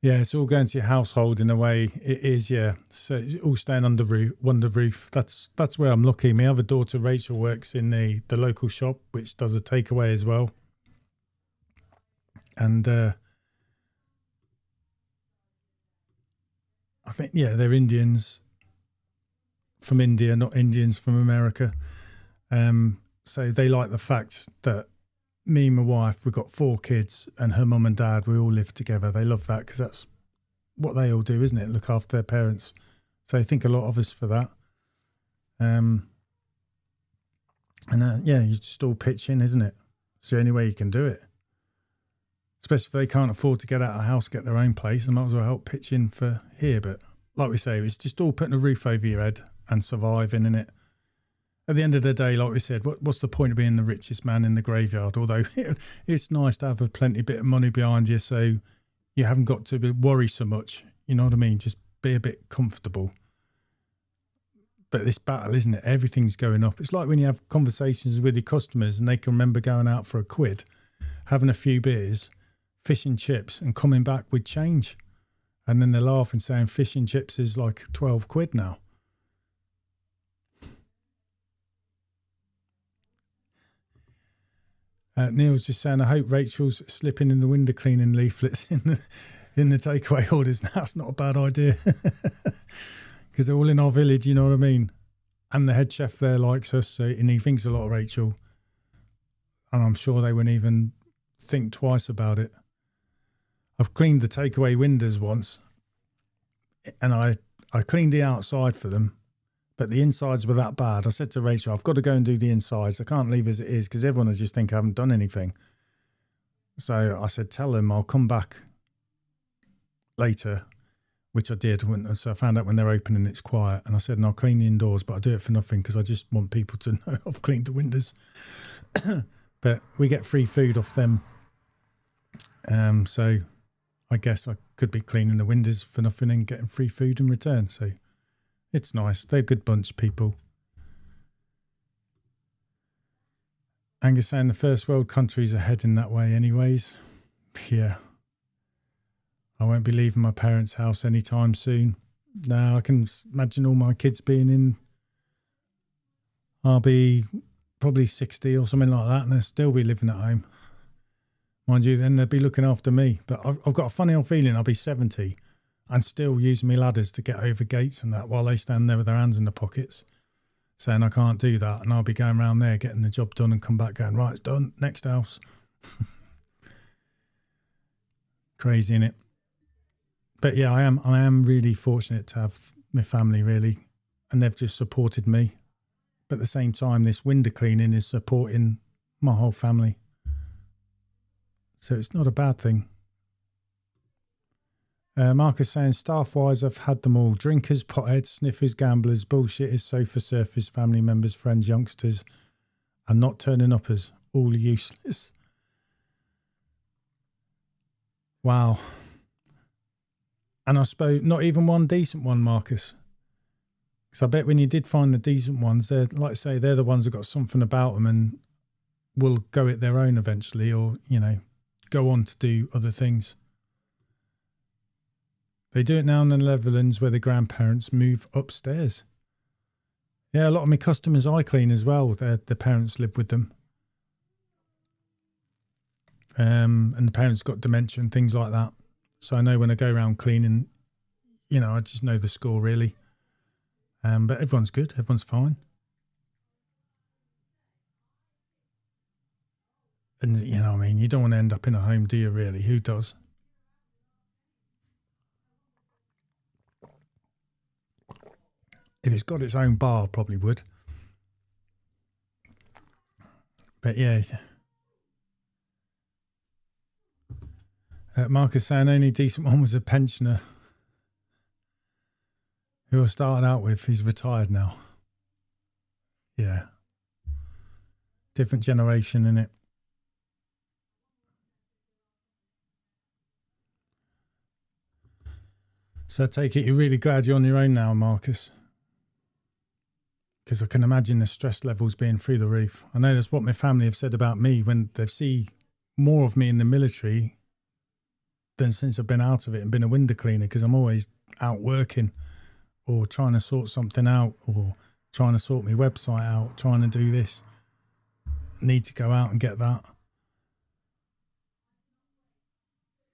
Yeah, it's all going to your household in a way. It is, yeah. So it's all staying under roof. That's where I'm lucky. My other daughter, Rachel, works in the local shop, which does a takeaway as well. And I think, yeah, they're Indians from India, not Indians from America. So they like the fact that, me and my wife, we've got 4 kids, and her mum and dad, we all live together. They love that because that's what they all do, isn't it? Look after their parents. So I think a lot of us for that. Yeah, you just all pitch in, isn't it? It's the only way you can do it. Especially if they can't afford to get out of the house, get their own place, they might as well help pitch in for here. But like we say, it's just all putting a roof over your head and surviving in it. At the end of the day, like we said, what's the point of being the richest man in the graveyard? Although it's nice to have a plenty bit of money behind you, so you haven't got to worry so much. You know what I mean? Just be a bit comfortable. But this battle, isn't it? Everything's going up. It's like when you have conversations with your customers and they can remember going out for a quid, having a few beers, fish and chips, and coming back with change. And then they laugh and saying fish and chips is like 12 quid now. Neil's just saying, I hope Rachel's slipping in the window cleaning leaflets in the takeaway orders. Now, that's not a bad idea. Because they're all in our village, you know what I mean? And the head chef there likes us, so, and he thinks a lot of Rachel. And I'm sure they wouldn't even think twice about it. I've cleaned the takeaway windows once, and I cleaned the outside for them, but the insides were that bad. I said to Rachel, I've got to go and do the insides. I can't leave as it is because everyone will just think I haven't done anything. So I said, tell them I'll come back later, which I did. So I found out when they're open and it's quiet. And I said, and I'll clean the indoors, but I do it for nothing because I just want people to know I've cleaned the windows. But we get free food off them. So I guess I could be cleaning the windows for nothing and getting free food in return. So it's nice. They're a good bunch of people. Angus saying the first world countries are heading that way anyways. Yeah. I won't be leaving my parents' house anytime soon. No, I can imagine all my kids being in. I'll be probably 60 or something like that, and they'll still be living at home. Mind you, then they'll be looking after me. But I've got a funny old feeling I'll be 70 and still use my ladders to get over gates and that while they stand there with their hands in their pockets, saying I can't do that. And I'll be going around there getting the job done and come back going, right, it's done, next house. Crazy, innit? But yeah, I am really fortunate to have my family, really, and they've just supported me. But at the same time, this window cleaning is supporting my whole family. So it's not a bad thing. Marcus saying, staff-wise, I've had them all. Drinkers, potheads, sniffers, gamblers, bullshitters, sofa surfers, family members, friends, youngsters, and not turning uppers. All useless. Wow. And I suppose not even one decent one, Marcus. Because I bet when you did find the decent ones, they're, like I say, they're the ones that got something about them and will go it their own eventually, or, you know, go on to do other things. They do it now in the Netherlands where the grandparents move upstairs. Yeah, a lot of my customers I clean as well. The parents live with them. And the parents got dementia and things like that. So I know when I go around cleaning, you know, I just know the score really. But everyone's good. Everyone's fine. And, you know what I mean? You don't want to end up in a home, do you really? Who does? If it's got its own bar, probably would. But yeah. Marcus saying only decent one was a pensioner who I started out with. He's retired now. Yeah. Different generation, innit? So I take it you're really glad you're on your own now, Marcus? Because I can imagine the stress levels being through the roof. I know that's what my family have said about me when they see more of me in the military than since I've been out of it and been a window cleaner, because I'm always out working or trying to sort something out or trying to sort my website out, trying to do this. Need to go out and get that.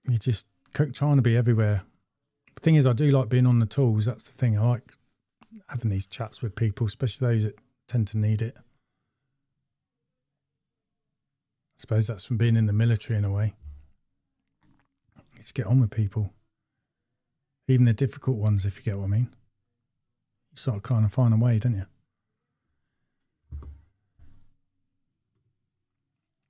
You're just trying to be everywhere. The thing is, I do like being on the tools. That's the thing. I like having these chats with people, especially those that tend to need it. suppose that's from being in the military in a way. Just get on with people. Even the difficult ones, if you get what I mean. You sort of kind of find a way, don't you?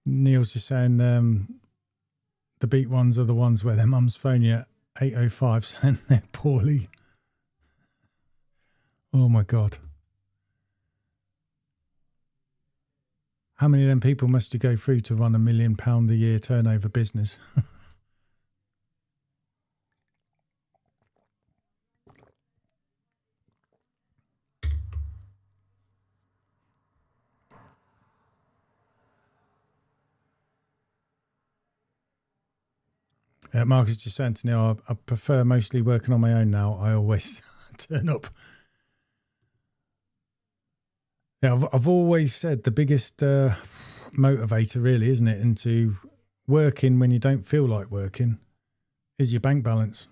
Neil's just saying the beat ones are the ones where their mums phone you at 8:05 saying they're poorly. Oh my God. How many of them people must you go through to run £1 million a year turnover business? Marcus just saying to Neil, I prefer mostly working on my own now. I always turn up. Yeah, I've always said the biggest motivator really, isn't it, into working when you don't feel like working is your bank balance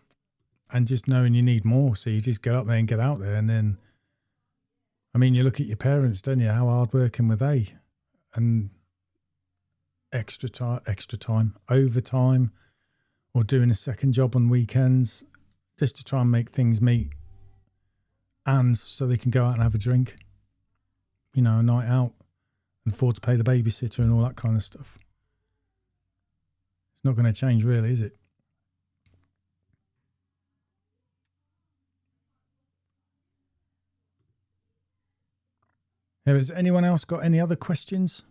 and just knowing you need more. So you just get up there and get out there. And then, I mean, you look at your parents, don't you? How hard working were they? And extra time, overtime, or doing a second job on weekends just to try and make things meet and so they can go out and have a drink, you know, a night out and afford to pay the babysitter and all that kind of stuff. It's not going to change really, is it? Has anyone else got any other questions?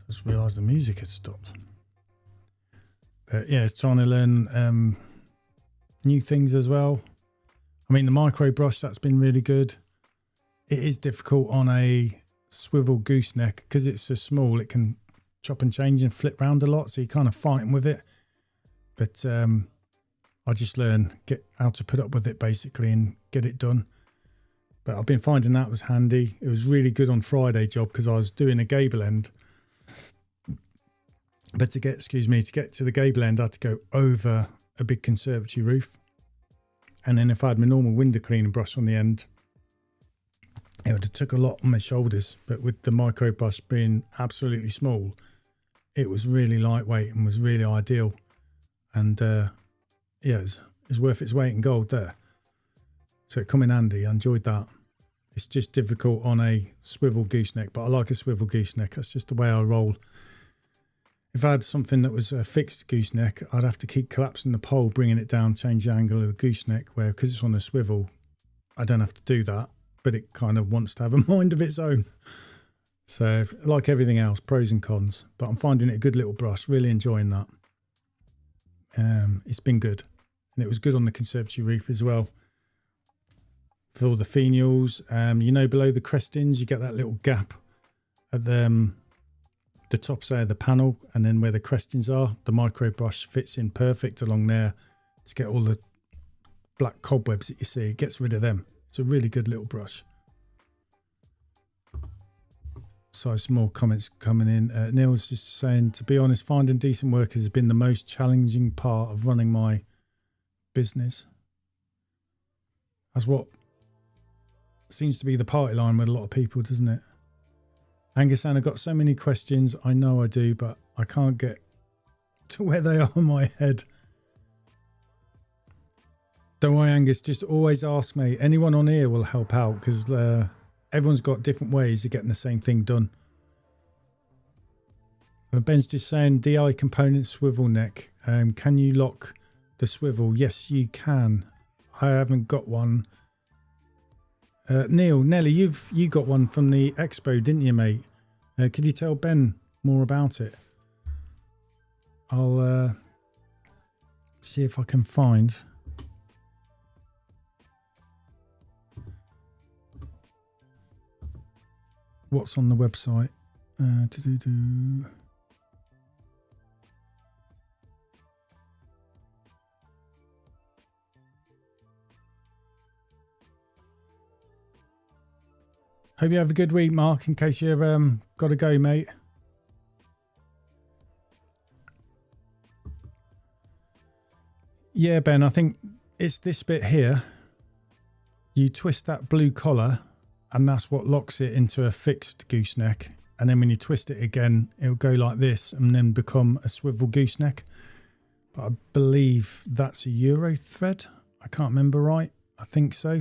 Just realised the music had stopped. But yeah, it's trying to learn new things as well. I mean, the micro brush, that's been really good. It is difficult on a swivel gooseneck because it's so small. It can chop and change and flip round a lot, so you're kind of fighting with it. But I just get how to put up with it basically and get it done. But I've been finding that was handy. It was really good on Friday job because I was doing a gable end. But to get to the gable end, I had to go over a big conservatory roof. And then if I had my normal window cleaning brush on the end, it would have took a lot on my shoulders. But with the micro brush being absolutely small, it was really lightweight and was really ideal. And it was worth its weight in gold there. So it come in handy. I enjoyed that. It's just difficult on a swivel gooseneck, but I like a swivel gooseneck. That's just the way I roll. If I had something that was a fixed gooseneck, I'd have to keep collapsing the pole, bringing it down, change the angle of the gooseneck, where because it's on a swivel, I don't have to do that, but it kind of wants to have a mind of its own. So like everything else, pros and cons, but I'm finding it a good little brush, really enjoying that. It's been good. And it was good on the conservatory roof as well. For all the fenials, below the crestings, you get that little gap at the top side of the panel, and then where the crestings are, the micro brush fits in perfect along there to get all the black cobwebs that you see. It gets rid of them. It's a really good little brush. So some more comments coming in. Neil's just saying, to be honest, finding decent workers has been the most challenging part of running my business. That's what seems to be the party line with a lot of people, doesn't it? Angus, I've got so many questions. I know I do, but I can't get to where they are in my head. Don't worry, Angus. Just always ask me. Anyone on here will help out because everyone's got different ways of getting the same thing done. Ben's just saying, DI component swivel neck. Can you lock the swivel? Yes, you can. I haven't got one. Neil, Nelly, you got one from the expo, didn't you, mate? Could you tell Ben more about it? I'll see if I can find. What's on the website? Hope you have a good week, Mark, in case you've got to go, mate. Yeah, Ben, I think it's this bit here. You twist that blue collar and that's what locks it into a fixed gooseneck. And then when you twist it again, it'll go like this and then become a swivel gooseneck. But I believe that's a Euro thread. I can't remember right. I think so.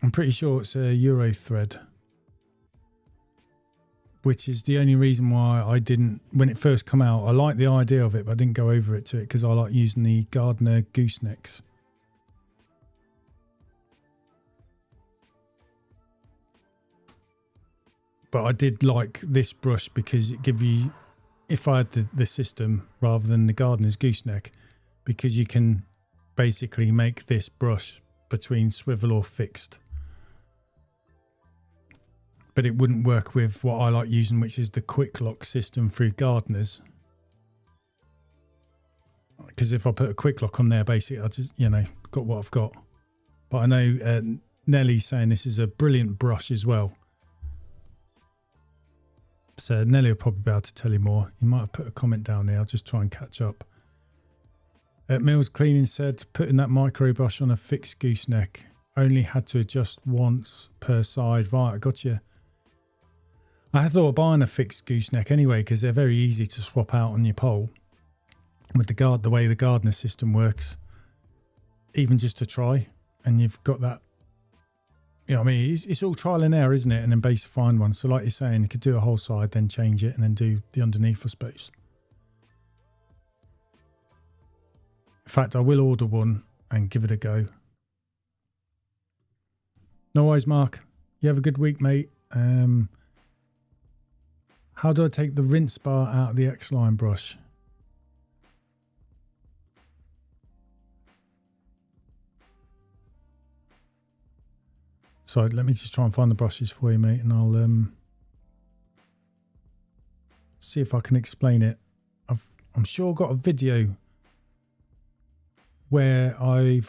I'm pretty sure it's a Euro thread, which is the only reason why I didn't, when it first come out, I liked the idea of it, but I didn't go over it to it because I like using the Gardner goosenecks. But I did like this brush because it gives you, if I had the system rather than the Gardner's gooseneck, because you can basically make this brush between swivel or fixed. But it wouldn't work with what I like using, which is the quick lock system through Gardner's. Because if I put a quick lock on there, basically I just, you know, got what I've got. But I know Nellie's saying this is a brilliant brush as well. So Nelly will probably be able to tell you more. You might have put a comment down there. I'll just try and catch up. Mills Cleaning said, putting that micro brush on a fixed gooseneck. Only had to adjust once per side. Right, I got you. I thought of buying a fixed gooseneck anyway because they're very easy to swap out on your pole with the way the Gardner system works. Even just to try, and you've got that. You know what I mean? It's all trial and error, isn't it? And then basic find one. So like you're saying, you could do a whole side, then change it, and then do the underneath, I suppose. In fact, I will order one and give it a go. No worries, Mark. You have a good week, mate. How do I take the rinse bar out of the X-line brush? So let me just try and find the brushes for you, mate, and I'll see if I can explain it. I'm sure I've got a video where I'll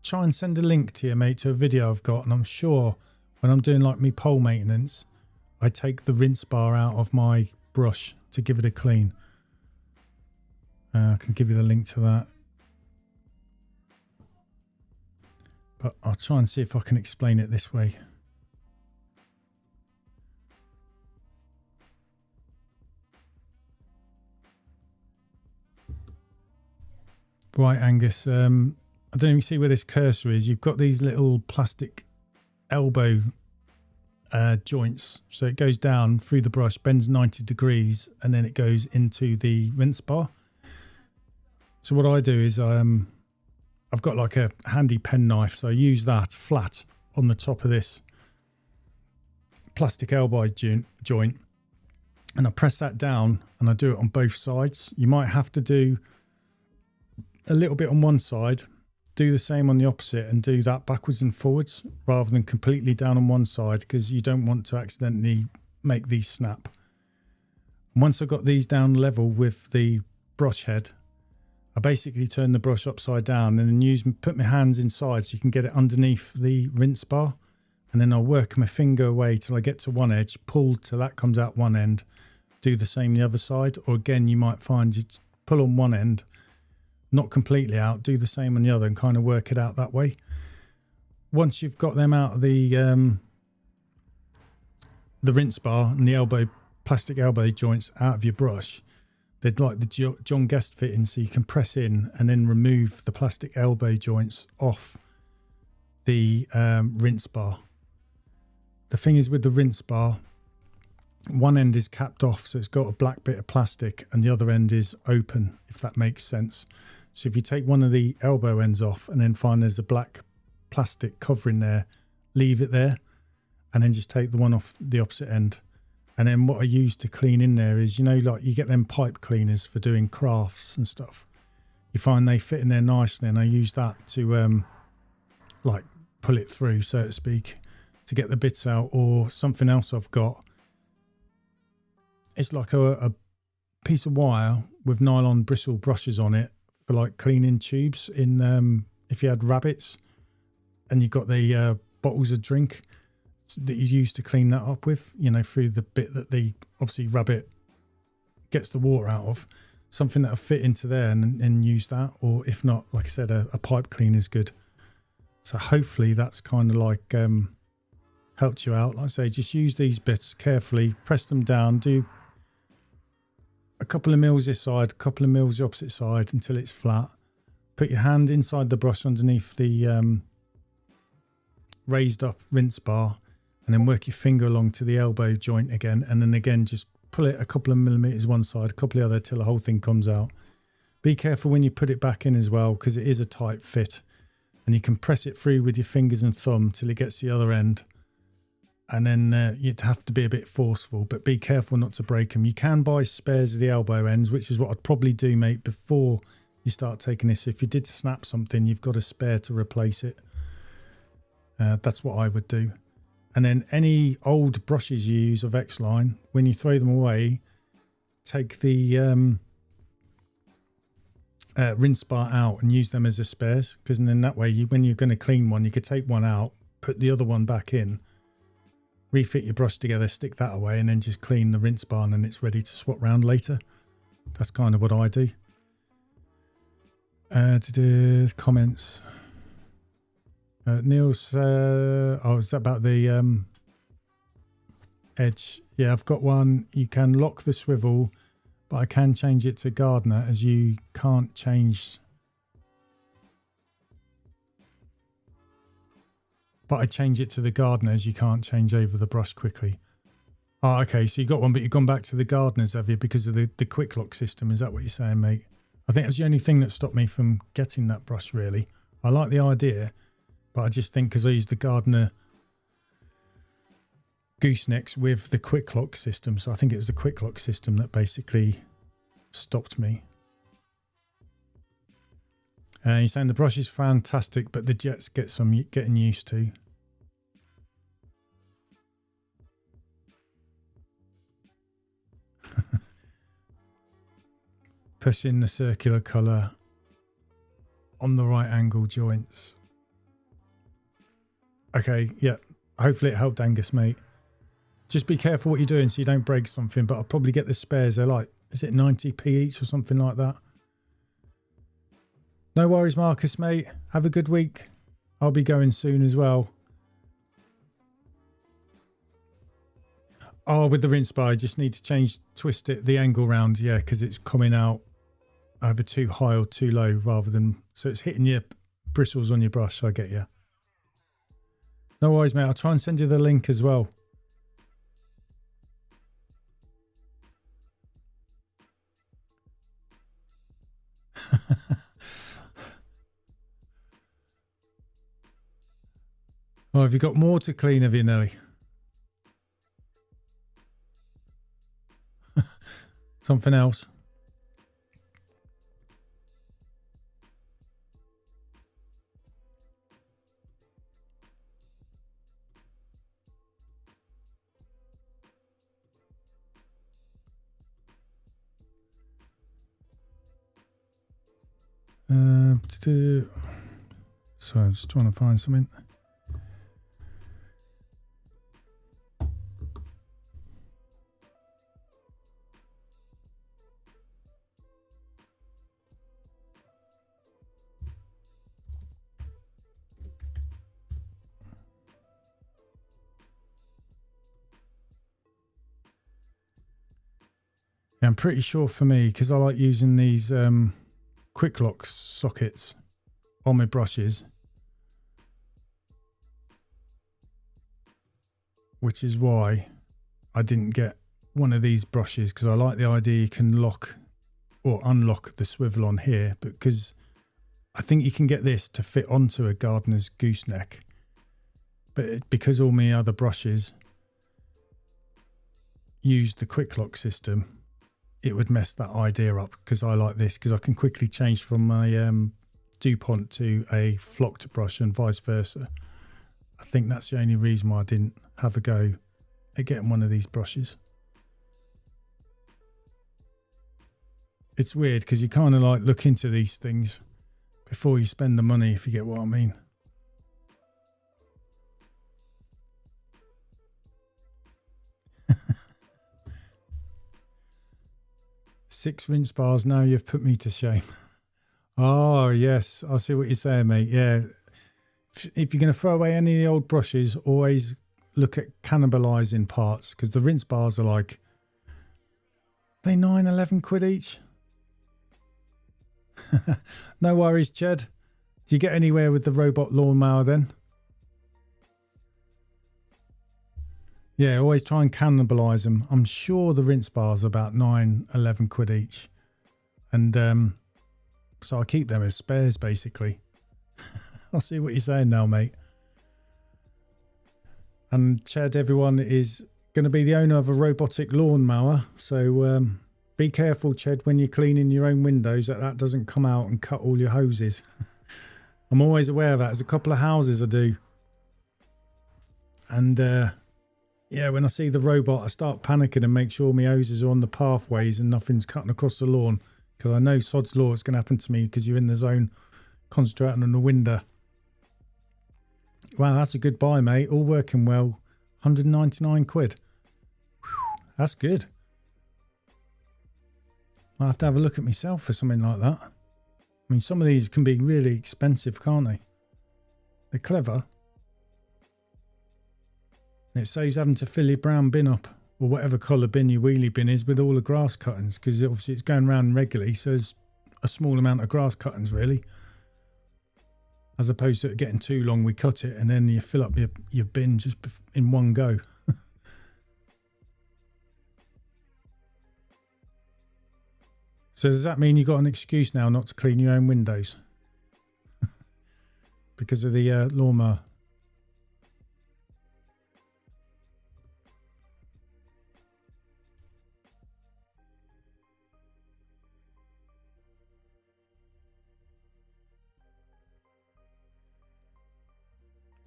try and send a link to you, mate, to a video I've got, and I'm sure when I'm doing like me pole maintenance, I take the rinse bar out of my brush to give it a clean. I can give you the link to that. But I'll try and see if I can explain it this way. Right, Angus. I don't even see where this cursor is. You've got these little plastic elbow joints. So it goes down through the brush, bends 90 degrees, and then it goes into the rinse bar. So what I do is I've got like a handy pen knife, so I use that flat on the top of this plastic elbow joint, and I press that down and I do it on both sides. You might have to do a little bit on one side, do the same on the opposite, and do that backwards and forwards rather than completely down on one side, because you don't want to accidentally make these snap. Once I've got these down level with the brush head, I basically turn the brush upside down and then put my hands inside so you can get it underneath the rinse bar, and then I'll work my finger away till I get to one edge, pull till that comes out one end, do the same the other side. Or again, you might find you pull on one end, not completely out, do the same on the other, and kind of work it out that way. Once you've got them out of the rinse bar and the plastic elbow joints out of your brush, they're like the John Guest fitting, so you can press in and then remove the plastic elbow joints off the rinse bar. The thing is with the rinse bar, one end is capped off, so it's got a black bit of plastic, and the other end is open, if that makes sense. So if you take one of the elbow ends off and then find there's a black plastic covering there, leave it there, and then just take the one off the opposite end. And then what I use to clean in there is, you know, like you get them pipe cleaners for doing crafts and stuff. You find they fit in there nicely, and I use that to like pull it through, so to speak, to get the bits out. Or something else I've got, it's like a piece of wire with nylon bristle brushes on it for like cleaning tubes in if you had rabbits and you got the bottles of drink that you use to clean that up with, you know, through the bit that the obviously rabbit gets the water out of, something that'll fit into there and use that. Or if not, like I said, a pipe cleaner is good. So hopefully that's kind of like helped you out. Like I say, just use these bits carefully, press them down, do a couple of mils this side, a couple of mils the opposite side until it's flat. Put your hand inside the brush underneath the raised up rinse bar, and then work your finger along to the elbow joint again, and then again just pull it a couple of millimeters one side, a couple of the other, till the whole thing comes out. Be careful when you put it back in as well, because it is a tight fit, and you can press it through with your fingers and thumb till it gets to the other end, and then you'd have to be a bit forceful, but be careful not to break them. You can buy spares of the elbow ends, which is what I'd probably do, mate, before you start taking this. If you did snap something, you've got a spare to replace it. That's what I would do. And then any old brushes you use of xline, when you throw them away, take the rinse bar out and use them as a spares, because then that way, when you're going to clean one, you could take one out, put the other one back in, refit your brush together, stick that away, and then just clean the rinse bar, and then it's ready to swap round later. That's kind of what I do. To do comments. Neil's, oh, is that about the edge? Yeah, I've got one. You can lock the swivel, but I can change it to Gardener, as you can't change. But I change it to the Gardener, as you can't change over the brush quickly. Oh, okay, so you got one, but you've gone back to the Gardeners, have you, because of the quick lock system? Is that what you're saying, mate? I think that's the only thing that stopped me from getting that brush, really. I like the idea, but I just think because I use the Gardener goosenecks with the quick lock system, so I think it was the quick lock system that basically stopped me. You're saying the brush is fantastic, but the jets get some getting used to. Push in the circular colour on the right angle joints. Okay, yeah. Hopefully it helped, Angus, mate. Just be careful what you're doing so you don't break something, but I'll probably get the spares. They're like, is it 90p each or something like that? No worries, Marcus, mate. Have a good week. I'll be going soon as well. Oh, with the rinse bar, I just need to twist it, the angle round, yeah, because it's coming out either too high or too low, rather than, so it's hitting your bristles on your brush. I get you. No worries, mate. I'll try and send you the link as well. Oh, have you got more to clean, have you, Nelly? Something else? So I'm just trying to find something. Yeah, I'm pretty sure for me, because I like using these quick lock sockets on my brushes, which is why I didn't get one of these brushes, because I like the idea you can lock or unlock the swivel on here, because I think you can get this to fit onto a gardener's gooseneck, but because all my other brushes use the quick lock system, it would mess that idea up, because I like this, because I can quickly change from my DuPont to a flocked brush and vice versa. I think that's the only reason why I didn't have a go at getting one of these brushes. It's weird, because you kind of like look into these things before you spend the money, if you get what I mean. Six rinse bars, now you've put me to shame. Oh, yes, I see what you're saying, mate. Yeah, if you're going to throw away any of the old brushes, always look at cannibalising parts, because the rinse bars are like, they 9-11 quid each. No worries, Ched. Do you get anywhere with the robot lawnmower then? Yeah, always try and cannibalise them. I'm sure the rinse bars are about 9-11 quid each. And so I keep them as spares, basically. I see what you're saying now, mate. And Ched, everyone is going to be the owner of a robotic lawnmower. So be careful, Ched, when you're cleaning your own windows, that doesn't come out and cut all your hoses. I'm always aware of that. There's a couple of houses I do. And yeah, when I see the robot, I start panicking and make sure my hoses are on the pathways and nothing's cutting across the lawn. Because I know sod's law, it's going to happen to me because you're in the zone concentrating on the window. Wow, that's a good buy, mate. All working well. 199 quid. Whew, that's good. I'll have to have a look at myself for something like that. I mean, some of these can be really expensive, can't they? They're clever. And it saves having to fill your brown bin up, or whatever colour bin your wheelie bin is, with all the grass cuttings, because obviously it's going around regularly, so there's a small amount of grass cuttings, really. As opposed to it getting too long, we cut it, and then you fill up your bin just in one go. So does that mean you've got an excuse now not to clean your own windows? Because of the lawnmower?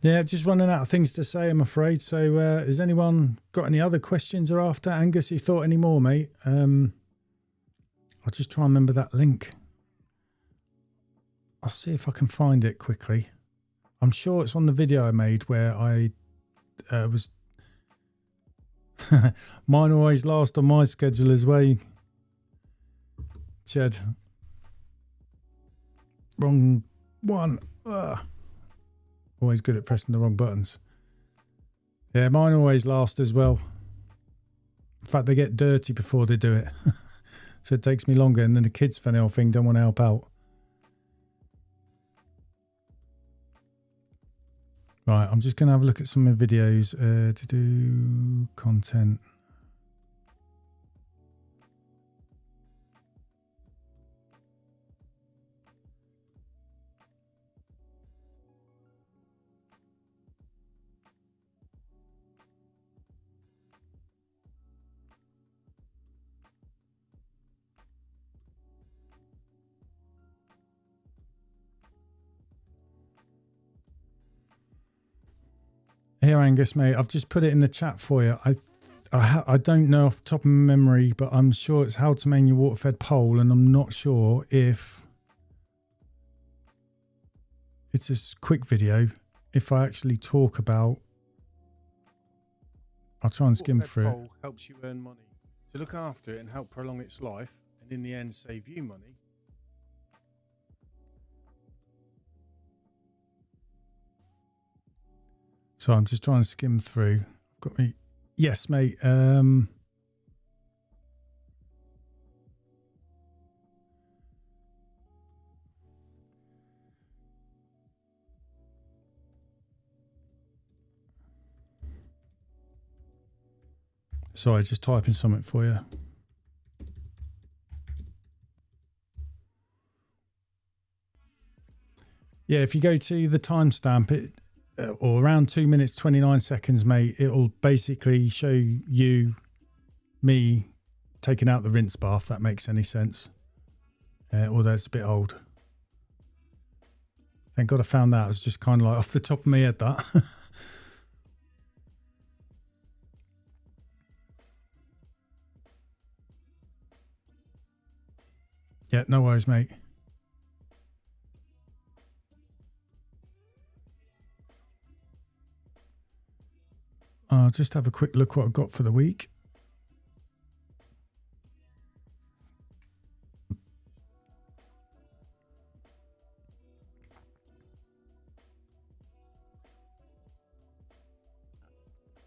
Yeah, just running out of things to say, I'm afraid. So has anyone got any other questions or after? Angus, you thought any more, mate? I'll just try and remember that link. I'll see if I can find it quickly. I'm sure it's on the video I made where I was... Mine always last on my schedule as well. Ched. Wrong one. Ugh. Always good at pressing the wrong buttons. Yeah, mine always last as well. In fact, they get dirty before they do it. So it takes me longer, and then the kids, funny old thing, don't want to help out. Right, I'm just going to have a look at some of the videos to do content. Here, Angus, mate, I've just put it in the chat for you. I don't know off the top of my memory, but I'm sure it's how to main your water-fed pole, and I'm not sure if it's a quick video. If I actually talk about, I'll try and skim through it. Helps you earn money. To look after it and help prolong its life, and in the end save you money. So I'm just trying to skim through. Got me. Yes, mate. Sorry, just typing something for you. Yeah, if you go to the timestamp, or around 2 minutes 29 seconds, mate, it'll basically show you me taking out the rinse bar, if that makes any sense. Although it's a bit old. Thank God I found that. It was just kind of like off the top of my head, that. Yeah, no worries, mate. I'll just have a quick look what I've got for the week.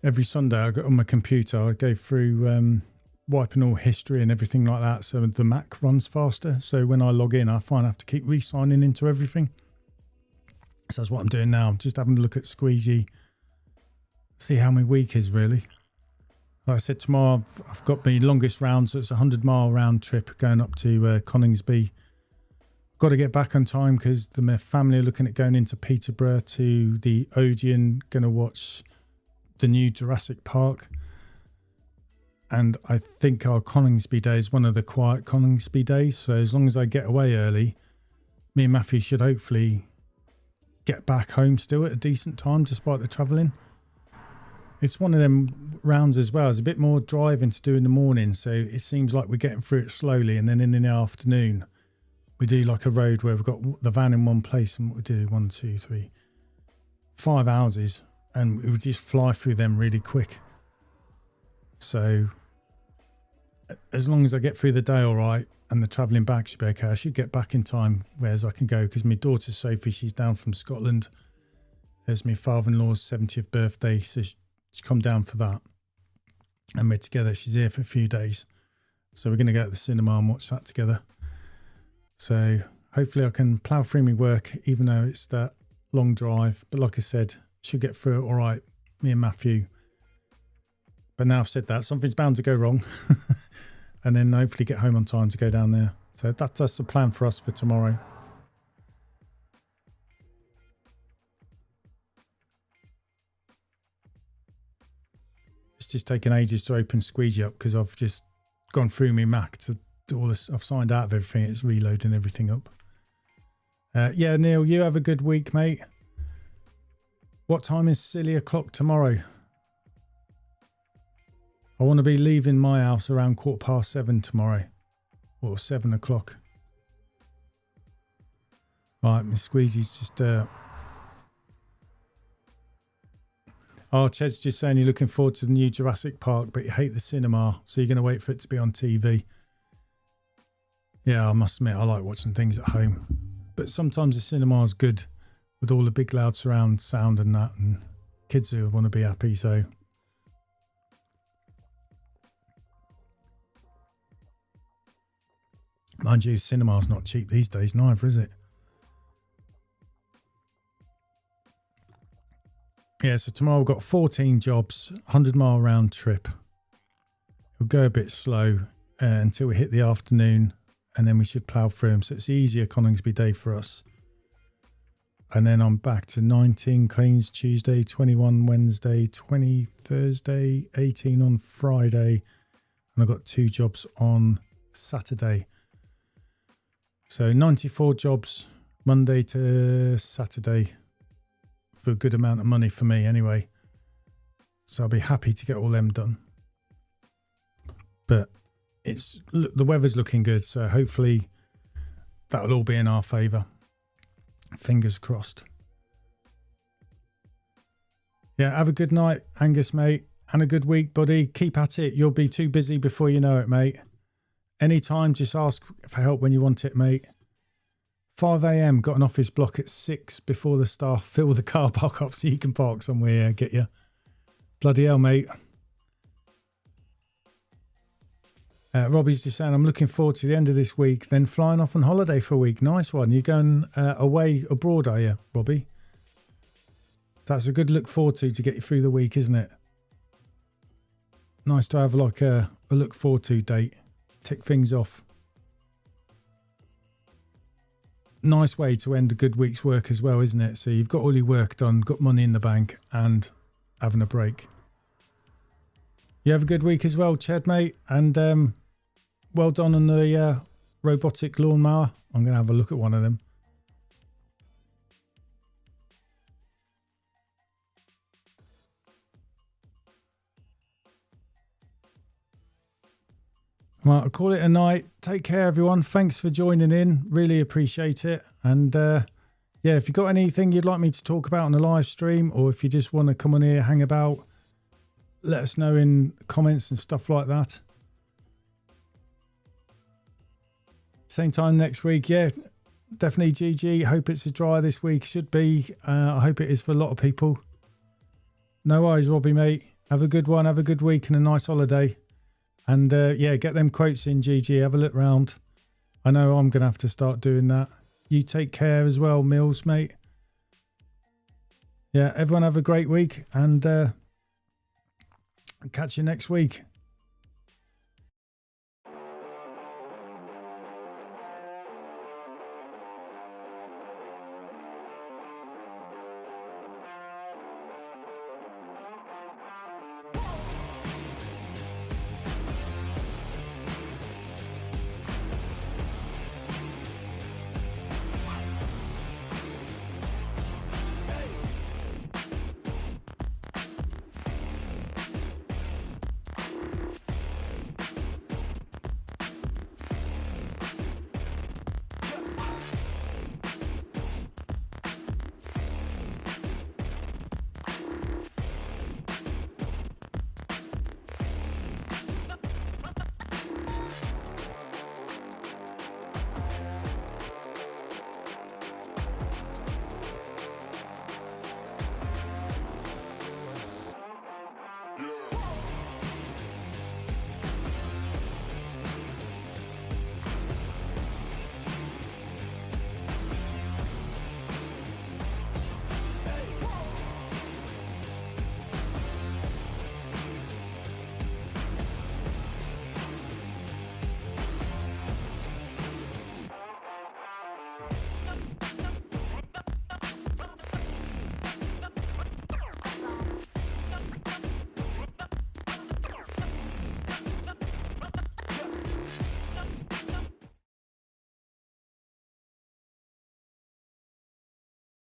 Every Sunday I go on my computer, I go through wiping all history and everything like that, so the Mac runs faster. So when I log in, I find I have to keep re-signing into everything. So that's what I'm doing now. I'm just having a look at Squeegee, see how my week is really. Like I said, tomorrow I've got the longest round, so it's a 100-mile round trip going up to Coningsby. Got to get back on time because my family are looking at going into Peterborough to the Odeon, going to watch the new Jurassic Park. And I think our Coningsby day is one of the quiet Coningsby days. So as long as I get away early, me and Matthew should hopefully get back home still at a decent time despite the travelling. It's one of them rounds as well. There's a bit more driving to do in the morning, so it seems like we're getting through it slowly, and then in the afternoon we do like a road where we've got the van in one place, and what we do 1, 2, 3, 5 houses, and we would just fly through them really quick. So as long as I get through the day all right and the travelling back should be okay, I should get back in time whereas I can go, because my daughter Sophie, she's down from Scotland. It's my father-in-law's 70th birthday, so she's come down for that. And we're together. She's here for a few days. So we're going to go to the cinema and watch that together. So hopefully I can plough through my work, even though it's that long drive. But like I said, should get through it all right, me and Matthew. But now I've said that, something's bound to go wrong. And then hopefully get home on time to go down there. So that's the plan for us for tomorrow. It's just taken ages to open Squeegee up because I've just gone through my Mac to do all this. I've signed out of everything. It's reloading everything up. Yeah, Neil, you have a good week, mate. What time is silly o'clock tomorrow? I want to be leaving my house around 7:15 tomorrow, or 7 o'clock. Right, Miss Squeezee's just... Oh, Ched's just saying you're looking forward to the new Jurassic Park, but you hate the cinema, so you're going to wait for it to be on TV. Yeah, I must admit, I like watching things at home. But sometimes the cinema is good with all the big loud surround sound and that, and kids who want to be happy, so... Mind you, cinema's not cheap these days neither, is it? Yeah, so tomorrow we've got 14 jobs, 100-mile round trip. We'll go a bit slow until we hit the afternoon, and then we should plough through them. So it's the easier Coningsby day for us. And then I'm back to 19 cleans Tuesday, 21 Wednesday, 20 Thursday, 18 on Friday. And I've got 2 jobs on Saturday. So 94 jobs Monday to Saturday for a good amount of money for me anyway. So I'll be happy to get all them done. But the weather's looking good, so hopefully that'll all be in our favour. Fingers crossed. Yeah, have a good night, Angus, mate, and a good week, buddy. Keep at it. You'll be too busy before you know it, mate. Anytime, just ask for help when you want it, mate. 5 a.m, got an office block at 6 before the staff fill the car park up so you can park somewhere, get you. Bloody hell, mate. Robbie's just saying, I'm looking forward to the end of this week, then flying off on holiday for a week. Nice one. You're going away abroad, are you, Robbie? That's a good look forward to get you through the week, isn't it? Nice to have like a look forward to date. Tick things off. Nice way to end a good week's work as well, isn't it? So you've got all your work done, got money in the bank, and having a break. You have a good week as well, Ched, mate. And well done on the robotic lawnmower. I'm going to have a look at one of them. Well, I'll call it a night. Take care, everyone. Thanks for joining in. Really appreciate it. And yeah, if you've got anything you'd like me to talk about on the live stream, or if you just want to come on here, hang about, let us know in comments and stuff like that. Same time next week. Yeah, definitely GG. Hope it's a dry this week. Should be. I hope it is for a lot of people. No worries, Robbie, mate. Have a good one. Have a good week and a nice holiday. And yeah, get them quotes in, GG. Have a look round. I know I'm going to have to start doing that. You take care as well, Mills, mate. Yeah, everyone have a great week, and catch you next week.